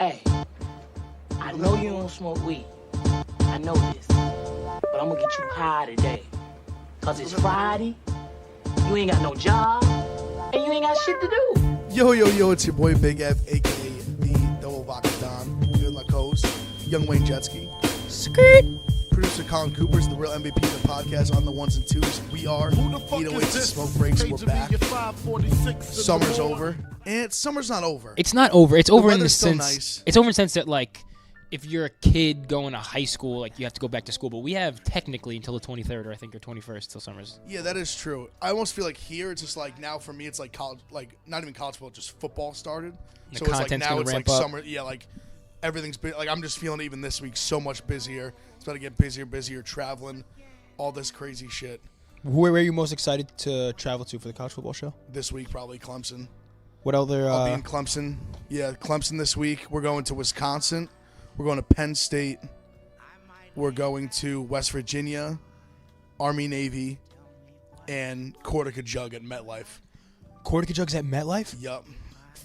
Hey, I know you don't smoke weed. I know this. But I'm gonna get you high today. Cause it's Friday, you ain't got no job, and you ain't got shit to do. Yo, it's your boy Big F, a.k.a. the Double Vodka Don. Here with my co-host, Young Wayne Jetski. Skirt. Producer Colin Cooper's the real MVP of the podcast on the ones and twos. We are 808s and Smoke Breaks. We're back. Summer's over. And summer's not over. It's not over. It's over in the weather's still sense. nice. It's over in the sense that, like, if you're a kid going to high school, like, you have to go back to school. But we have technically until the 23rd, or I think, or 21st, till summer's. Yeah, that is true. I almost feel like here it's just like now for me it's like college, like not even college football, just football started. The So it's like content's now gonna it's like ramp up. summer. Yeah, like everything's been like I'm just feeling even this week so much busier. It's about to get busier, traveling, all this crazy shit. Where are you most excited to travel to for the college football show? This week probably Clemson. What other? I'll be in Clemson. Yeah, Clemson this week. We're going to Wisconsin. We're going to Penn State. We're going to West Virginia, Army, Navy, and Cortica Jug at MetLife. Cortica Jug's at MetLife? Yup.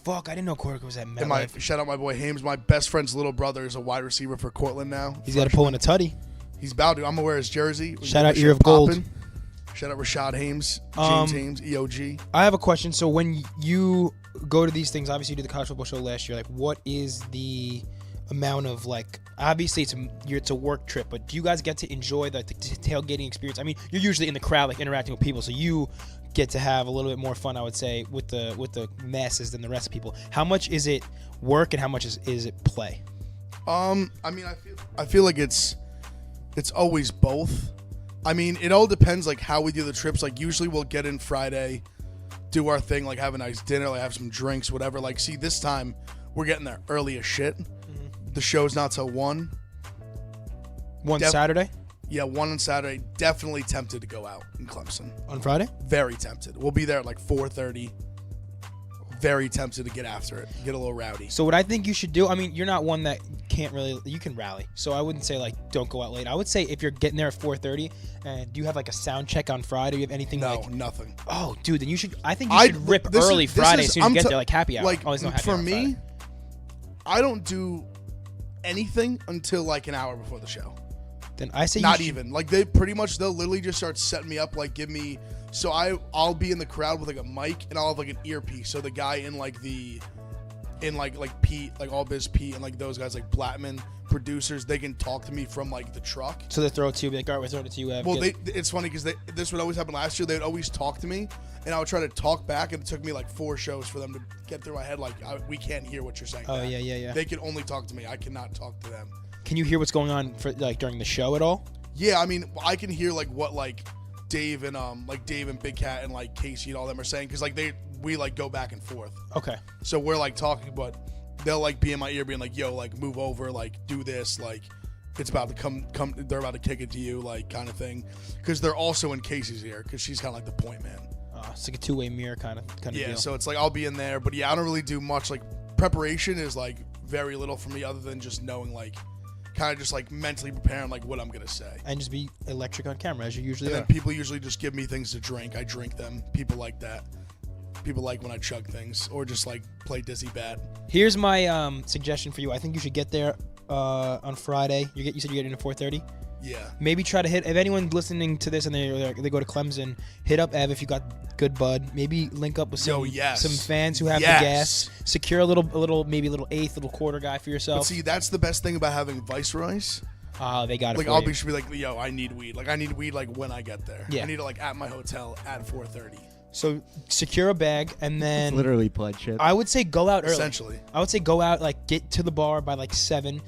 Fuck, I didn't know Cortica was at And MetLife. shout out my boy Hames. My best friend's little brother is a wide receiver for Cortland now. He's got to pull in a tutty. He's about to. I'm gonna wear his jersey. Shout out Shit Ear of Gold. poppin'. Shout out Rashad Hames, James Hames, EOG. I have a question. So when you go to these things, obviously you did the college football show last year. Like, what is the amount of, like, obviously it's a work trip, but do you guys get to enjoy the tailgating experience? I mean, you're usually in the crowd, like, interacting with people, so you get to have a little bit more fun, I would say, with the masses than the rest of people. How much is it work and how much is it play? I mean, I feel like it's always both. I mean, it all depends, like, how we do the trips. Like, usually we'll get in Friday, do our thing, like, have a nice dinner, like, have some drinks, whatever. Like, see, this time, we're getting there early as shit. Mm-hmm. The show's not till 1. Saturday? Yeah, 1 on Saturday. Definitely tempted to go out in Clemson. On Friday? Very tempted. We'll be there at, like, 4:30. Very tempted to get after it, get a little rowdy. So what I think you should do, I mean, you're not one that can't really, you can rally. So I wouldn't say, like, don't go out late. I would say if you're getting there at 4:30, and do you have, like, a sound check on Friday? Do you have anything No, like? nothing. Oh, dude, then I think you should rip early Friday as soon as you get there, like happy hour. Like, oh, there's no happy for hour on me, Friday. I don't do anything until, like, an hour before the show. Then I say Not you should, even. Like, they'll literally just start setting me up, like, give me, so I'll be in the crowd with, like, a mic, and I'll have, like, an earpiece. So the guy in, like, like Pete, like, All Biz Pete, and, like, those guys, like, Blattman, producers, they can talk to me from, like, the truck. So they throw it to you, be like, all right, we're throwing it to you. Well, it's funny because this would always happen last year. They would always talk to me, and I would try to talk back, and it took me, like, 4 shows for them to get through my head, like, we can't hear what you're saying. Oh, back. Yeah. They can only talk to me. I cannot talk to them. Can you hear what's going on for, like, during the show at all? Yeah, I mean, I can hear, like, what, like, Dave and Big Cat and, like, Casey and all them are saying, because, like, we like go back and forth. Okay. So we're, like, talking, but they'll, like, be in my ear being like, yo, like, move over, like, do this, like, it's about to come, they're about to kick it to you, like, kind of thing. Because they're also in Casey's ear, because she's kind of like the point man. It's like a two-way mirror kind of Yeah, deal. so it's like I'll be in there, but yeah, I don't really do much. Like, preparation is, like, very little for me other than just knowing, like, kind of just, like, mentally preparing, like, what I'm going to say. And just be electric on camera, as you usually And are. then people usually just give me things to drink. I drink them. People like that. People like when I chug things or just, like, play dizzy bat. Here's my suggestion for you. I think you should get there on Friday. You said you get in at 4:30. Yeah. Maybe try to hit. If anyone's listening to this and they go to Clemson, hit up Ev if you got good bud. Maybe link up with some fans who have the gas. Secure a little maybe a little eighth, little quarter guy for yourself. But see, that's the best thing about having Viceroys. They got it. Like, for you. should be like, yo, I need weed. Like, I need weed, like, when I get there. Yeah. I need it, like, at my hotel at 4:30. So secure a bag and then Literally pledge shit. I would say go out early. Essentially. I would say go out, like, get to the bar by like 7.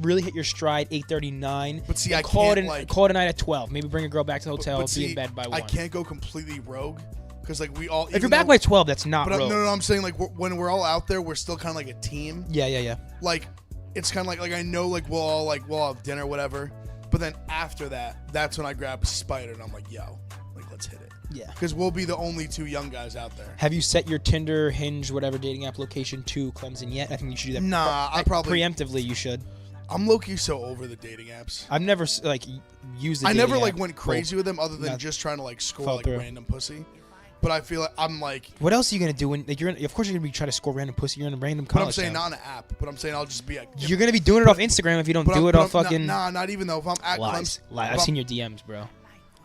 Really hit your stride 8:39. But see, I call can't, it a night at 12. Maybe bring a girl back to the hotel. But see, be in bed by 1. I can't go completely rogue because, like, we all. If you're back by 12, that's not But rogue. no, I'm saying, like, when we're all out there, we're still kind of like a team. Yeah. Like, it's kind of like I know, like, we'll all have dinner, whatever. But then after that, that's when I grab Spider and I'm like, yo, like, let's hit it. Yeah. Because we'll be the only 2 young guys out there. Have you set your Tinder, Hinge, whatever dating app location to Clemson yet? I think you should do that. Nah, I probably preemptively you should. I'm low-key so over the dating apps. I've never like used. I dating never app. like went crazy Cool. with them other than Not just trying to, like, score, fell like, through. random pussy. but I feel like I'm like. What else are you gonna do when like, of course you're gonna be trying to score random pussy. You're in a random college. But I'm saying town. not an app. But I'm saying I'll just be. You're gonna be doing it off Instagram if you don't do it off fucking. Nah, not even though. If I'm at lies. I've seen your DMs, bro.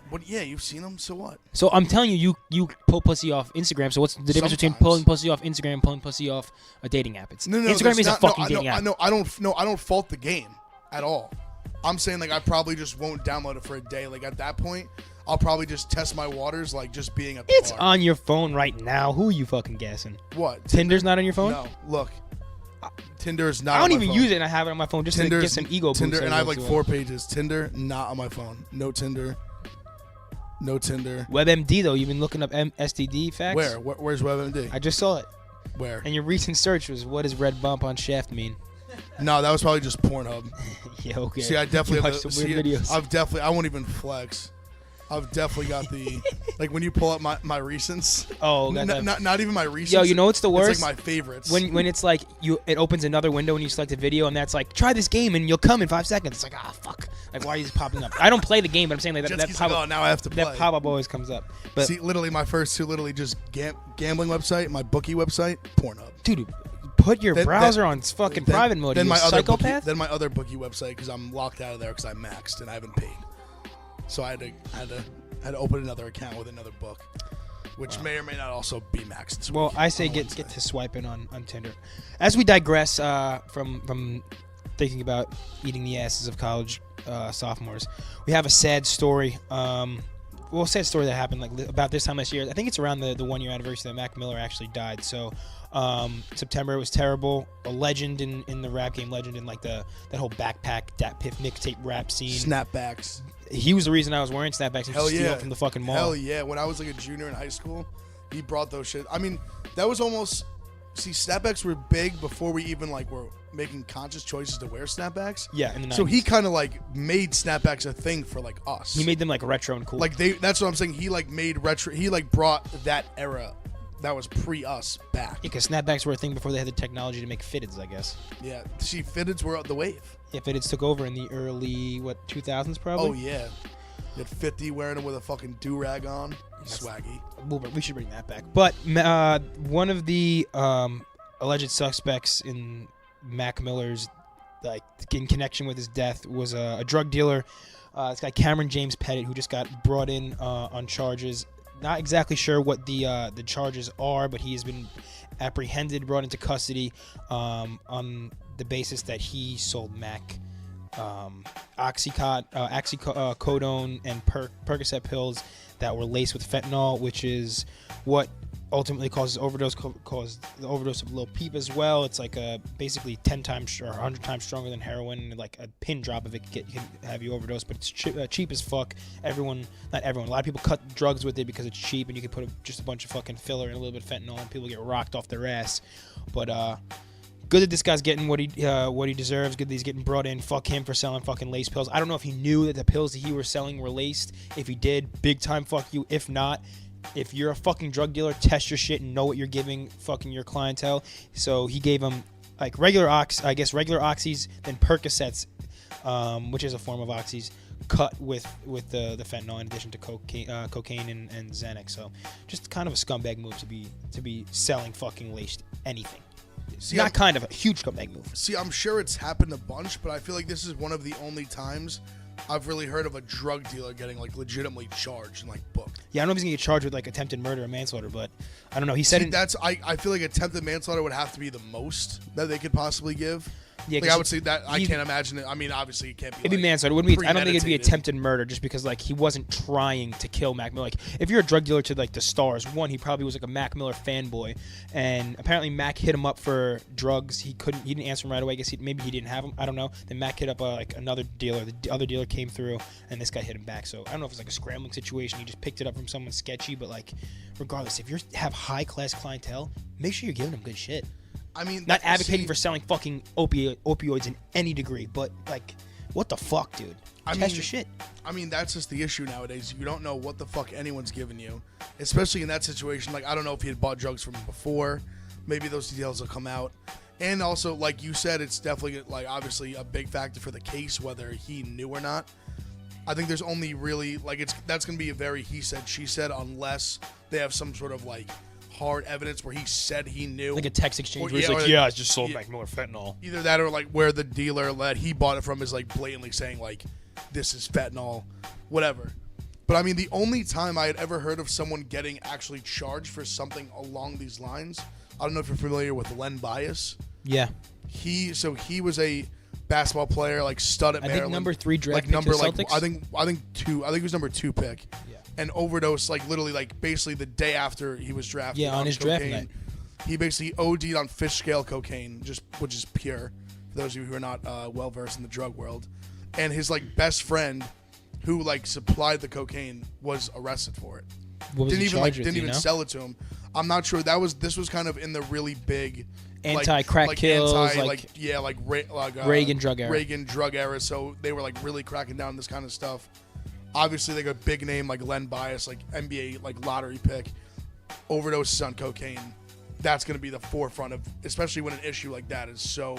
What? Yeah, you've seen them. So what? So I'm telling you, you pull pussy off Instagram. So what's the difference between Sometimes. pulling pussy off Instagram and pulling pussy off a dating app? It's No, Instagram is a fucking dating app. I don't fault the game at all. I'm saying like I probably just won't download it for a day. Like at that point, I'll probably just test my waters, like just being at the It's bar. on your phone right now. Who are you fucking guessing? What? Tinder's not on your phone? No. Look, Tinder is not. I don't on my even phone. use it, and I have it on my phone just to get some ego boost. Tinder, and I have like every 4 once in a pages. Tinder, not on my phone. No Tinder. No Tinder. while. WebMD though, you've been looking up STD facts. Where's WebMD? I just saw it. Where? And your recent search was, what does red bump on shaft mean? No, that was probably just Pornhub. Yeah, okay. See, I definitely You have watch the, some weird videos. I won't even flex. I've definitely got the like when you pull up my recents. Oh, got that. Not even my recents. Yo, you know what's the worst? It's like my favorites. When it's like it opens another window and you select a video and that's like, try this game and you'll come in 5 seconds. It's like, fuck. Like, why are these popping up? I don't play the game, but I'm saying like that Jetski's pop like, up. oh, now I have to play. That pop up always comes up. But see, literally my first two, literally just gambling website, my bookie website, Pornhub. dude, put your Then- browser then- on fucking private mode. Then you my other psychopath. then my other bookie website because I'm locked out of there because I maxed and I haven't paid. So I had to open another account with another book, which may or may not also be maxed. This Well, week I say on get Wednesday. to swiping on Tinder. As we digress from thinking about eating the asses of college sophomores, we have a sad story. Sad story that happened like about this time last year. I think it's around the 1 year anniversary that Mac Miller actually died. So September, it was terrible. A legend in the rap game, legend in like that whole backpack Dat Piff mixtape rap scene. Snapbacks. He was the reason I was wearing snapbacks and Hell steal yeah. from the fucking mall. Hell yeah. When I was like a junior in high school, he brought those shit. I mean, that was almost. See, snapbacks were big before we even like were making conscious choices to wear snapbacks. Yeah, in the 90s. So he kind of like made snapbacks a thing for like us. He made them like retro and cool. like that's what I'm saying. He like made retro. He like brought that era that was pre us back. because snapbacks were a thing before they had the technology to make fitteds, I guess. Yeah. See, fitteds were the wave. Yeah, fitteds took over in the early 2000s probably. Oh yeah. You had 50 wearing them with a fucking do-rag on. Swaggy. We should bring that back. But one of the alleged suspects in Mac Miller's, like, in connection with his death was a drug dealer. This guy Cameron James Pettit, who just got brought in on charges. Not exactly sure what the charges are, but he has been apprehended, brought into custody on the basis that he sold Mac oxycodone and Percocet pills that were laced with fentanyl, which is what ultimately causes overdose. Caused the overdose of Lil Peep as well. It's like basically 10 times or 100 times stronger than heroin. Like a pin drop of it can have you overdose, but it's cheap as fuck. Not everyone. A lot of people cut drugs with it because it's cheap, and you can put just a bunch of fucking filler and a little bit of fentanyl, and people get rocked off their ass. But good that this guy's getting what he deserves. Good that he's getting brought in. Fuck him for selling fucking lace pills. I don't know if he knew that the pills that he was selling were laced. If he did, big time fuck you. If not, if you're a fucking drug dealer, test your shit and know what you're giving fucking your clientele. So he gave him like regular oxys, then Percocets, which is a form of oxys, cut with the fentanyl in addition to cocaine and Xanax. So just kind of a scumbag move to be selling fucking laced anything. See, Not kind of a huge scumbag move. See, I'm sure it's happened a bunch, but I feel like this is one of the only times I've really heard of a drug dealer getting like legitimately charged and like booked. Yeah, I don't know if he's gonna get charged with like attempted murder or manslaughter, but I don't know. He said See, I feel like attempted manslaughter would have to be the most that they could possibly give. Yeah, like I would say that I can't imagine it. I mean, obviously it can't be. It'd be like, manslaughter. Wouldn't be? I don't think it'd be premeditated. attempted murder, just because like he wasn't trying to kill Mac Miller. Like if you're a drug dealer to like the stars, one, he probably was like a Mac Miller fanboy, and apparently Mac hit him up for drugs. He didn't answer him right away. I guess maybe he didn't have him. I don't know. Then Mac hit up like another dealer. The other dealer came through, and this guy hit him back. So I don't know if it's like a scrambling situation. He just picked it up from someone sketchy, but like regardless, if you have high class clientele, make sure you're giving them good shit. I mean, Not advocating for selling fucking opioids in any degree, but like, what the fuck, dude? Test your shit. I mean, that's just the issue nowadays. You don't know what the fuck anyone's giving you, especially in that situation. Like, I don't know if he had bought drugs from before. Maybe those details will come out. And also, like you said, it's definitely like obviously a big factor for the case whether he knew or not. I think there's only really like that's gonna be a very he said she said unless they have some sort of like hard evidence where he said he knew, Like a text exchange Or- where he's yeah, like, or- yeah, I just sold yeah. Mac Miller fentanyl. either that or like where the dealer that he bought it from is like blatantly saying like this is fentanyl, whatever. But I mean, the only time I had ever heard of someone getting actually charged for something along these lines, I don't know if you're familiar with Len Bias. Yeah. He was a basketball player, like stud at I Maryland. think number 3 draft like pick number to the like Celtics. I think 2. I think he was number 2 pick. Yeah. And overdose like literally like basically the day after he was drafted. Yeah, on his draft cocaine. night. He basically OD'd on fish scale cocaine, which is pure. For those of you who are not well versed in the drug world, and his like best friend, who like supplied the cocaine, was arrested for it. What was Didn't he even charged with, didn't do you even know? sell it to him. I'm not sure. This was kind of in the really big Anti-crack kills, like Reagan drug era. Reagan drug era. So they were like really cracking down on this kind of stuff. Obviously, they got big name like Len Bias, like NBA like lottery pick, overdoses on cocaine. That's going to be the forefront of, especially when an issue like that is so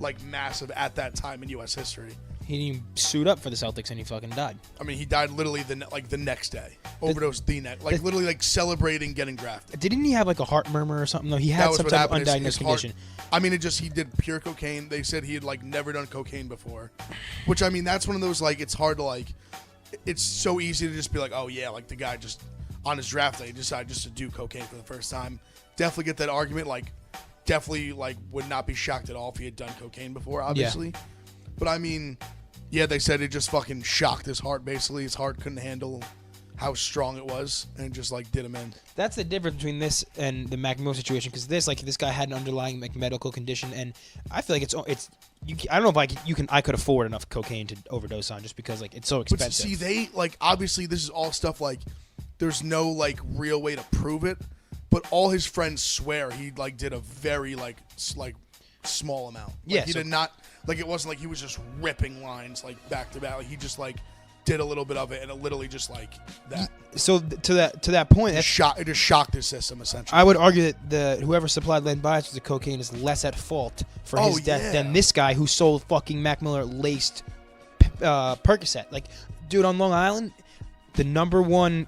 like massive at that time in U.S. history. He didn't even suit up for the Celtics and he fucking died. I mean, he died literally the next day. Overdose literally like celebrating getting drafted. Didn't he have like a heart murmur or something? No, he That had was some what type of happened. undiagnosed His heart- condition. I mean, he did pure cocaine. They said he had like never done cocaine before, which I mean, that's one of those like it's hard to like. It's so easy to just be like, oh yeah, like the guy just on his draft day decided just to do cocaine for the first time. Definitely get that argument. Like, definitely like would not be shocked at all if he had done cocaine before, obviously. But I mean, yeah, they said it just fucking shocked his heart. Basically, his heart couldn't handle how strong it was, and just like did him in. That's the difference between this and the Mac Miller situation, because this guy had an underlying medical condition, and I feel like it's I don't know if I could afford enough cocaine to overdose on, just because like it's so But expensive. see, they like obviously this is all stuff like there's no like real way to prove it, but all his friends swear he like did a very like small amount. Like, Yeah, he so- did not like it wasn't like he was just ripping lines like back to back. Like, he just like did a little bit of it, and it literally just like that. So to that point, It just shocked his system essentially. I would argue that whoever supplied Len Bias with the cocaine is less at fault for his death yeah. than this guy who sold fucking Mac Miller laced Percocet. Like, dude, on Long Island, the number one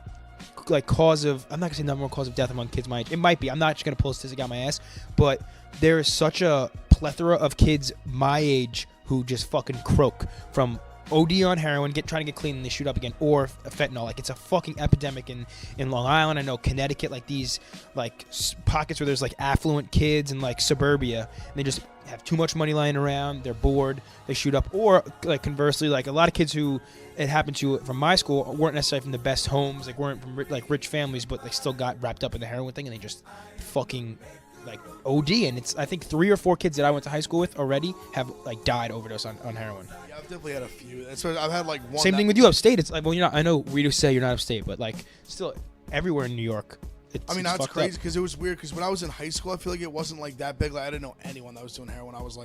like cause of, I'm not gonna say number one cause of death among kids my age. It might be. I'm not just gonna pull a statistic out my ass, but there is such a plethora of kids my age who just fucking croak from OD on heroin, trying to get clean, and they shoot up again, or fentanyl. Like, it's a fucking epidemic in Long Island. I know Connecticut, like these like pockets where there's like affluent kids and like suburbia, and they just have too much money lying around. They're bored. They shoot up. Or like conversely, like a lot of kids who it happened to from my school weren't necessarily from the best homes, like weren't from like rich families, but they still got wrapped up in the heroin thing, and they just fucking like OD. And it's, I think 3 or 4 kids that I went to high school with already have like died overdose on heroin. Yeah, I've definitely had a few. So I've had like one. Same thing with you upstate. It's like, well, you're not. I know we do say you're not upstate, but like still everywhere in New York. I mean, that's fucked crazy up. because it was weird. Because when I was in high school, I feel like it wasn't like that big. Like I didn't know anyone that was doing heroin. When I was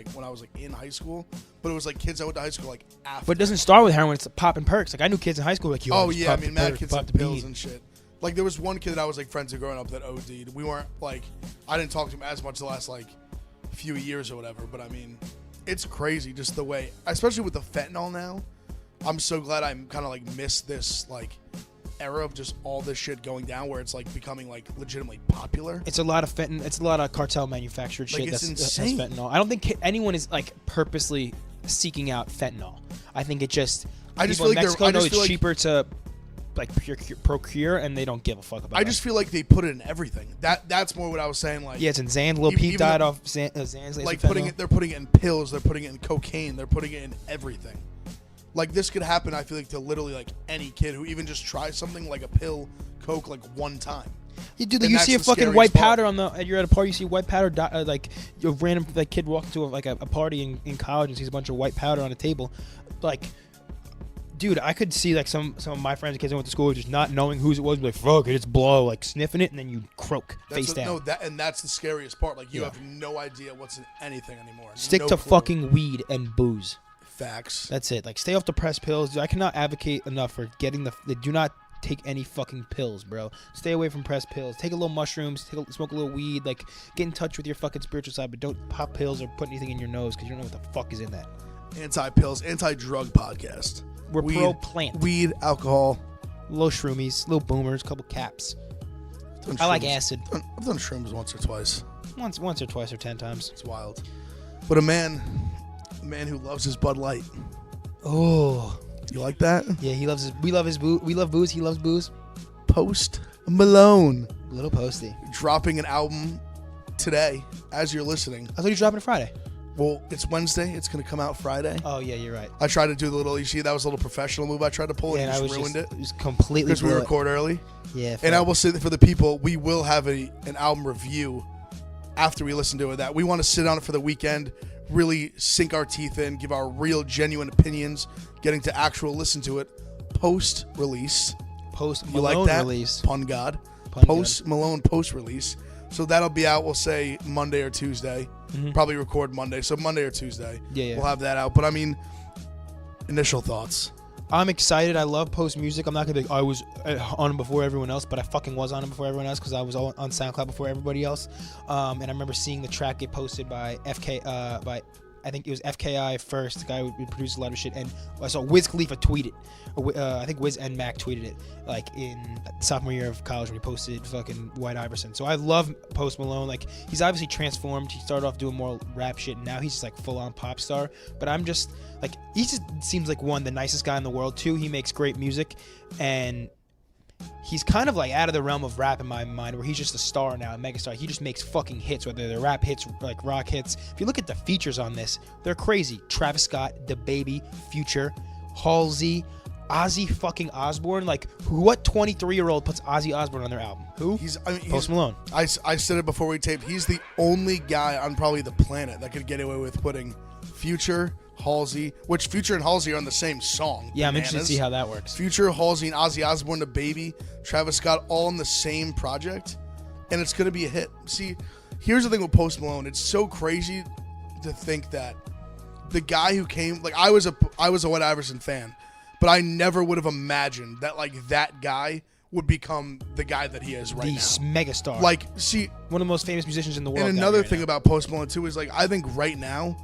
like in high school, but it was like kids I went to high school like after. But it doesn't start with heroin. It's popping perks. Like I knew kids in high school like, yo, Oh just yeah, I pop mean, the mad perk, kids pop had the pills bead. and shit. Like there was one kid that I was like friends with growing up that OD'd. We weren't like, I didn't talk to him as much the last like few years or whatever. But I mean, it's crazy just the way, especially with the fentanyl now. I'm so glad I'm kind of like missed this like era of just all this shit going down where it's like becoming like legitimately popular. It's a lot of fentanyl. It's a lot of cartel manufactured Like, shit it's that's insane. fentanyl. I don't think anyone is like purposely seeking out fentanyl. I think it just I just people feel in like Mexico I know just it's feel like- cheaper to like procure, and they don't give a fuck about. I just feel like they put it in everything. That's more what I was saying. Like yeah, it's in Xan. Lil even Peep died the- off Xan's. like putting it. They're putting it in pills. They're putting it in cocaine. They're putting it in everything. Like this could happen. I feel like to literally like any kid who even just tries something like a pill, coke, like one time. You do. And You that's see a the fucking scariest white part. powder on the. You're at a party. You see white powder. Like a random like kid walking to a party in college and sees a bunch of white powder on a table. Like, dude, I could see like some of my friends, kids I went to school with, just not knowing whose it was. Be like, fuck it, it's blow. Like sniffing it, and then you croak face down. No, that's the scariest part. Like you Yeah. have no idea what's in anything anymore. Stick No to clue. fucking weed and booze. Facts. That's it. Like, stay off the press pills. Dude, I cannot advocate enough for getting do not take any fucking pills, bro. Stay away from press pills. Take a little mushrooms. Smoke a little weed. Like, get in touch with your fucking spiritual side, but don't pop pills or put anything in your nose because you don't know what the fuck is in that. anti-pills, anti-drug podcast. We're pro-plant. Weed, alcohol. Little shroomies, little boomers, couple caps. I like acid. I've done shrooms once or twice. Once or twice or 10 times. It's wild. But a man who loves his Bud Light. Oh, you like that? Yeah, he loves his. We love his booze. We love booze. He loves booze. Post Malone. Little Posty. Dropping an album today as you're listening. I thought he was dropping it Friday. Well, it's Wednesday. It's going to come out Friday. Oh, yeah, you're right. I tried to do the little, you see, that was a little professional move I tried to pull, and you just ruined it. It was completely because we record early. Yeah. And I will say that for the people, we will have an album review after we listen to it. That we want to sit on it for the weekend, really sink our teeth in, give our real, genuine opinions, getting to actual listen to it post-release. Post-Malone you like that? Release. Pun God. Pun Post-Malone post-release. So that'll be out, we'll say, Monday or Tuesday. Mm-hmm. Probably record Monday. So Monday or Tuesday. Yeah. We'll have that out. But, I mean, initial thoughts. I'm excited. I love Post music. I'm not going to be I was on him before everyone else, but I fucking was on him before everyone else because I was on SoundCloud before everybody else. And I remember seeing the track get posted by I think it was FKI first, the guy who produced a lot of shit, and I saw Wiz Khalifa tweet it. I think Wiz and Mac tweeted it, like in sophomore year of college when he posted fucking White Iverson. So I love Post Malone. Like, he's obviously transformed. He started off doing more rap shit, and now he's just like full-on pop star. But I'm just, like, he just seems like, one, the nicest guy in the world. Two, he makes great music, and he's kind of like out of the realm of rap in my mind, where he's just a star now, a megastar. He just makes fucking hits, whether they're rap hits, like rock hits. If you look at the features on this, they're crazy. Travis Scott, DaBaby, Future, Halsey, Ozzy fucking Osbourne. Like, what 23-year-old puts Ozzy Osbourne on their album? Who? Post Malone. I said it before we taped. He's the only guy on probably the planet that could get away with putting Future, Halsey, which Future and Halsey are on the same song. Yeah, I'm interested to see how that works. Future, Halsey, and Ozzy Osbourne, DaBaby, Travis Scott, all on the same project, and it's going to be a hit. See, here's the thing with Post Malone. It's so crazy to think that the guy who came, like, I was a White Iverson fan, but I never would have imagined that, like, that guy would become the guy that he is right now. The megastar. Like, see, one of the most famous musicians in the world. And another thing about Post Malone too is, like, I think right now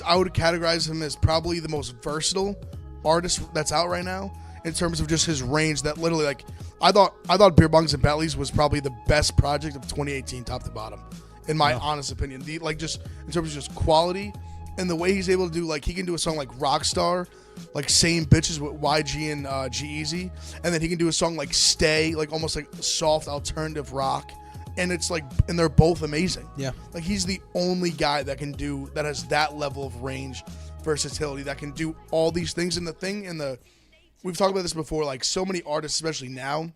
I would categorize him as probably the most versatile artist that's out right now in terms of just his range. That literally, like, I thought Beer Bongs and Bentleys was probably the best project of 2018, top to bottom, in my honest opinion. Like, just in terms of just quality and the way he's able to do, like, he can do a song like Rockstar, like Same Bitches with YG and G-Eazy, and then he can do a song like Stay, like almost like soft alternative rock. And it's like, and they're both amazing. Yeah. Like, he's the only guy that has that level of range, versatility, that can do all these things. And we've talked about this before, like, so many artists, especially now,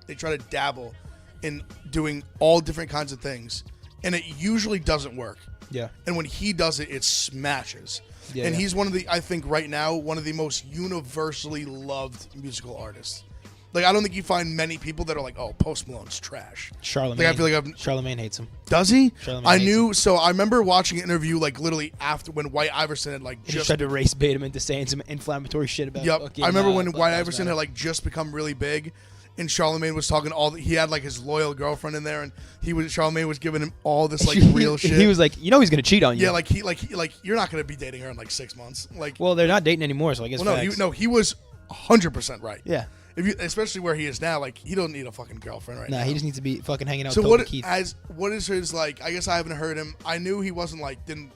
they try to dabble in doing all different kinds of things, and it usually doesn't work. Yeah. And when he does it, it smashes. Yeah, and he's I think right now, one of the most universally loved musical artists. Like, I don't think you find many people that are like, oh, Post Malone's trash. Charlamagne. Like, I feel like Charlamagne hates him. Does he? Charlamagne hates him. So I remember watching an interview, like, literally after when White Iverson had, like, He just tried to race bait him into saying some inflammatory shit about fucking, I remember when White Iverson had, like, just become really big, and Charlamagne was talking he had, like, his loyal girlfriend in there, and Charlamagne was giving him all this, like, real shit. He was like, you know he's gonna cheat on you. Yeah, like, you're not gonna be dating her in, like, 6 months. Like, well, they're not dating anymore, so I guess. Well, he was 100% right. Yeah. Especially where he is now, like, he don't need a fucking girlfriend right now. Nah, he just needs to be fucking hanging out so with Keith. What is his, like, I guess I haven't heard him. I knew he wasn't, like, didn't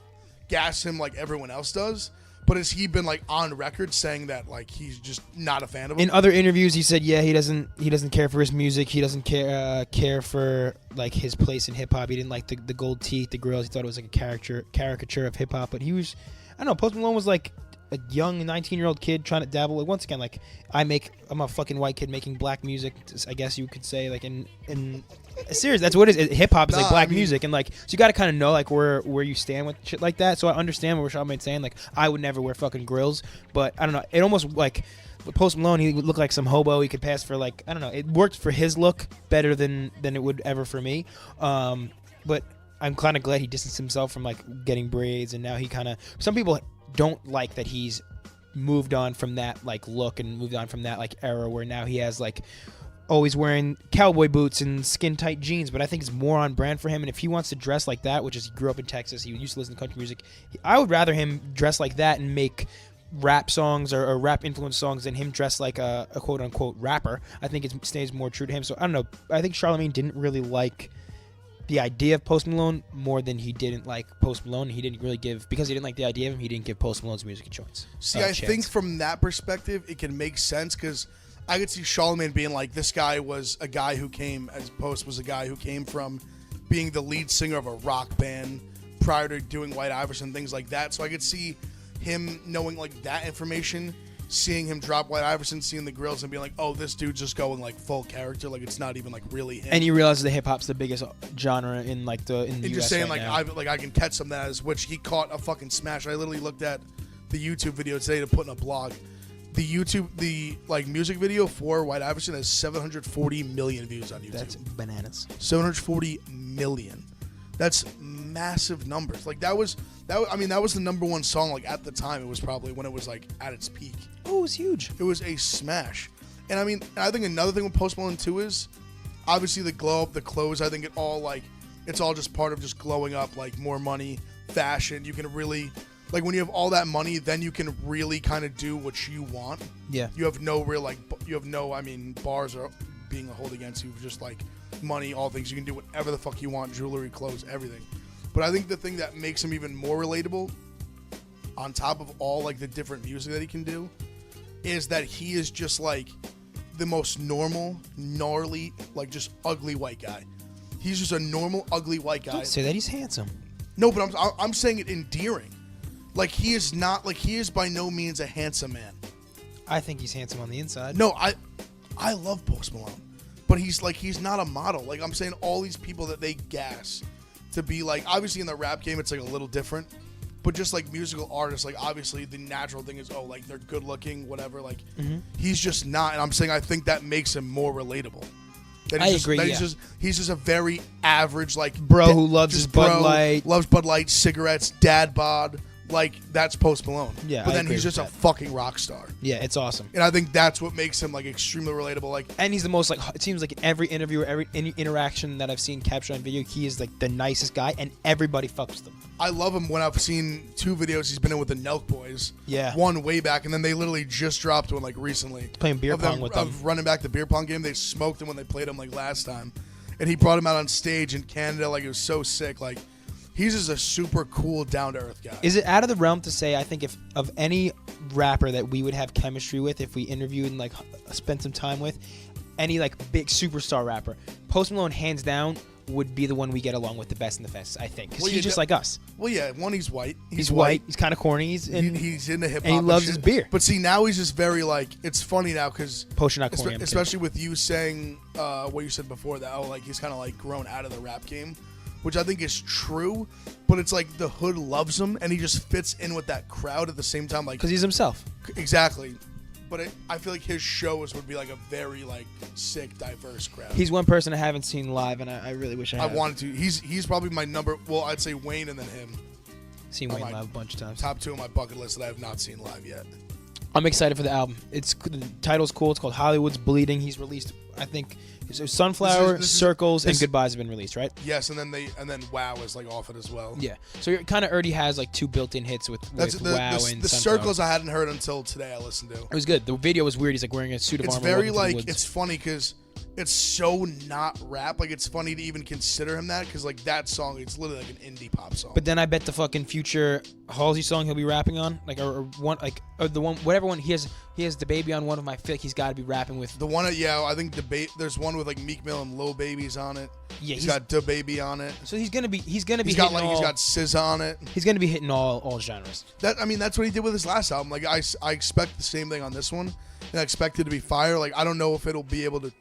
gas him like everyone else does, but has he been, like, on record saying that, like, he's just not a fan of him? In other interviews, he said, yeah, he doesn't care for his music. He doesn't care for, like, his place in hip hop. He didn't like the gold teeth, the grills. He thought it was like a caricature of hip hop. But he was, I don't know. Post Malone was like a young 19-year-old kid trying to dabble. Like, once again, like, I'm a fucking white kid making black music, I guess you could say. Like, in serious, that's what it is. Hip hop is like black music, and, like, so you got to kind of know, like, where you stand with shit like that. So I understand what Charlamagne's saying. Like, I would never wear fucking grills, but I don't know. It almost, like, with Post Malone, he would look like some hobo. He could pass for, like, I don't know. It worked for his look better than it would ever for me. But I'm kind of glad he distanced himself from, like, getting braids, and now he kind of, some people don't like that he's moved on from that, like, look, and moved on from that, like, era where now he has, like, always wearing cowboy boots and skin tight jeans, but I think it's more on brand for him. And if he wants to dress like that, which is he grew up in Texas, he used to listen to country music, I would rather him dress like that and make rap songs or rap influenced songs than him dress like a quote unquote rapper. I think it stays more true to him. So I don't know. I think Charlamagne didn't really like the idea of Post Malone more than he didn't like Post Malone. He didn't really give, because he didn't like the idea of him, he didn't give Post Malone's music a choice. See, I think from that perspective, it can make sense, because I could see Charlamagne being like, this guy was a guy who came, as Post was a guy who came from being the lead singer of a rock band prior to doing White Iverson, things like that. So I could see him knowing like that information, seeing him drop White Iverson, seeing the grills, and being like, oh, this dude's just going like full character, like it's not even like really him. And you realize the hip hop's the biggest genre in like the in the and US just saying right like now. I can catch some of that, as which he caught a fucking smash. I literally looked at the YouTube video today to put in a blog. The like music video for White Iverson has 740 million views on YouTube. That's bananas. 740 million. That's massive numbers. Like that was the number one song like at the time. It was probably when it was like at its peak. Oh, it was huge. It was a smash. And I mean, I think another thing with Post Malone too is obviously the glow up, the clothes. I think it's all just part of just glowing up, like more money, fashion. You can really, like when you have all that money, then you can really kind of do what you want. Yeah. You have no real bars are being held against you for just like money, all things. You can do whatever the fuck you want, jewelry, clothes, everything. But I think the thing that makes him even more relatable, on top of all like the different music that he can do, is that he is just like the most normal, gnarly, like just ugly white guy. He's just a normal, ugly white guy. Don't say that, he's handsome. No, but I'm saying it endearing. Like he is by no means a handsome man. I think he's handsome on the inside. No, I love Post Malone, but he's not a model. Like I'm saying, all these people that they gas to be like, obviously in the rap game it's like a little different, but just like musical artists, like obviously the natural thing is, oh, like they're good looking, whatever. Like he's just not, and I'm saying I think that makes him more relatable. I agree. He's just a very average like bro who loves his Bud Light, loves Bud Light, cigarettes, dad bod. Like that's Post Malone. Yeah, but I then agree he's just with a that. fucking rock star. Yeah, it's awesome. And I think that's what makes him like extremely relatable. Like, and he's the most like, it seems like in every interview or any interaction that I've seen captured on video, he is like the nicest guy, and everybody fucks with him. I love him. When I've seen 2 videos he's been in with the Nelk Boys. Yeah. One way back, and then they literally just dropped one like recently. Playing beer pong with them. Of running back the beer pong game. They smoked him when they played him like last time. And he brought him out on stage in Canada. Like it was so sick. Like he's just a super cool, down to earth guy. Is it out of the realm to say, I think if of any rapper that we would have chemistry with if we interviewed and like spent some time with, any like big superstar rapper, Post Malone hands down would be the one we get along with the best and the fastest, I think, because he's just like us. Well, yeah, one, he's white. He's white. He's kind of corny. He's into hip hop. And he loves shit. his beer. But see, now he's just very like, it's funny now because Post, you're not corny. especially with you saying what you said before, that like he's kind of like grown out of the rap game, which I think is true. But it's like the hood loves him, and he just fits in with that crowd at the same time, like because he's himself. Exactly. But I feel like his shows would be like a very like sick, diverse crowd. He's one person I haven't seen live, and I really wish I had. I wanted to. He's probably my number. Well, I'd say Wayne and then him. Seen Wayne live a bunch of times. Top 2 on my bucket list that I have not seen live yet. I'm excited for the album. The title's cool. It's called Hollywood's Bleeding. He's released, I think, so Sunflower, Circles, and Goodbyes have been released, right? Yes, and then Wow is like off it as well. Yeah. So it kind of already has like 2 built-in hits with Wow and the Sunflower. Circles I hadn't heard until today. I listened to. It was good. The video was weird. He's like wearing a suit of It's armor. very walking through the like woods. it's funny because it's so not rap. Like it's funny to even consider him that, because like that song, it's literally like an indie pop song. But then I bet the fucking future Halsey song he'll be rapping on, like or the one, whatever one he has the baby on one of my. I feel like he's got to be rapping with the one. I think there's one with like Meek Mill and Lil Baby's on it. Yeah, he's got Da Baby on it. So he's gonna be he's got SZA on it. He's gonna be hitting all genres. That's what he did with his last album. Like I expect the same thing on this one, and I expect it to be fire. Like I don't know if it'll be able to.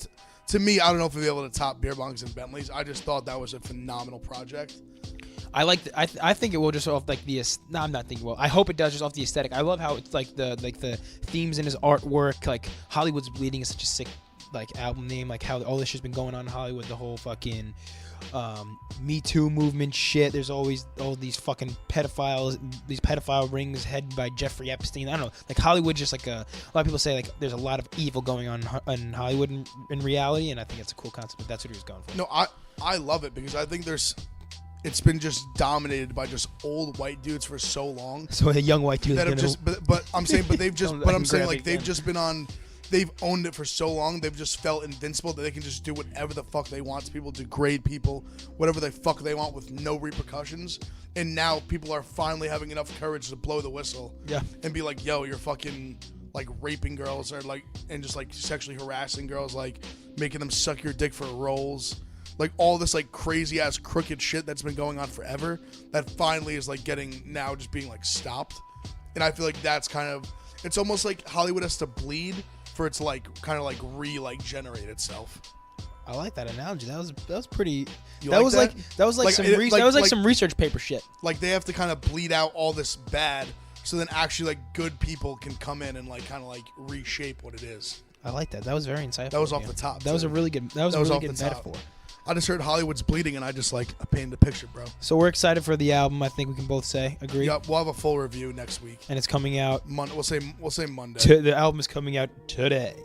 To me, I don't know if it'll be able to top Beer Bongs and Bentleys. I just thought that was a phenomenal project. I like. I think it will just off like the. No, I'm not thinking. Well, I hope it does just off the aesthetic. I love how it's like the themes in his artwork. Like Hollywood's Bleeding is such a sick like album name. Like how all this shit's been going on in Hollywood. The whole fucking Me Too movement shit. There's always all these fucking pedophiles, these pedophile rings headed by Jeffrey Epstein. I don't know. Like Hollywood, just like a lot of people say, like there's a lot of evil going on in Hollywood in reality, and I think it's a cool concept. But that's what he was going for. No, I love it because I think it's been just dominated by just old white dudes for so long. So a young white dude that have just, but I'm saying, but they've just, but I'm saying like they've again. just been on. They've owned it for so long. They've just felt invincible that they can just do whatever the fuck they want to people, degrade people, whatever the fuck they want with no repercussions. And now people are finally having enough courage to blow the whistle. Yeah. And be like, yo, you're fucking like raping girls or like, and just like sexually harassing girls, like making them suck your dick for rolls. Like all this like crazy ass crooked shit that's been going on forever that finally is like getting now just being like stopped. And I feel like that's kind of, it's almost like Hollywood has to bleed for it to like kind of like generate itself. I like that analogy. That was pretty. You that like was that? Some research paper shit. Like they have to kind of bleed out all this bad, so then actually like good people can come in and like kind of like reshape what it is. I like that. That was very insightful. That was off the top. That was a really good. That was a really good metaphor. I just heard Hollywood's bleeding, and I just like painted the picture, bro. So we're excited for the album. I think we can both say agree. Yeah, we'll have a full review next week, and it's coming out. We'll say Monday. The album is coming out today.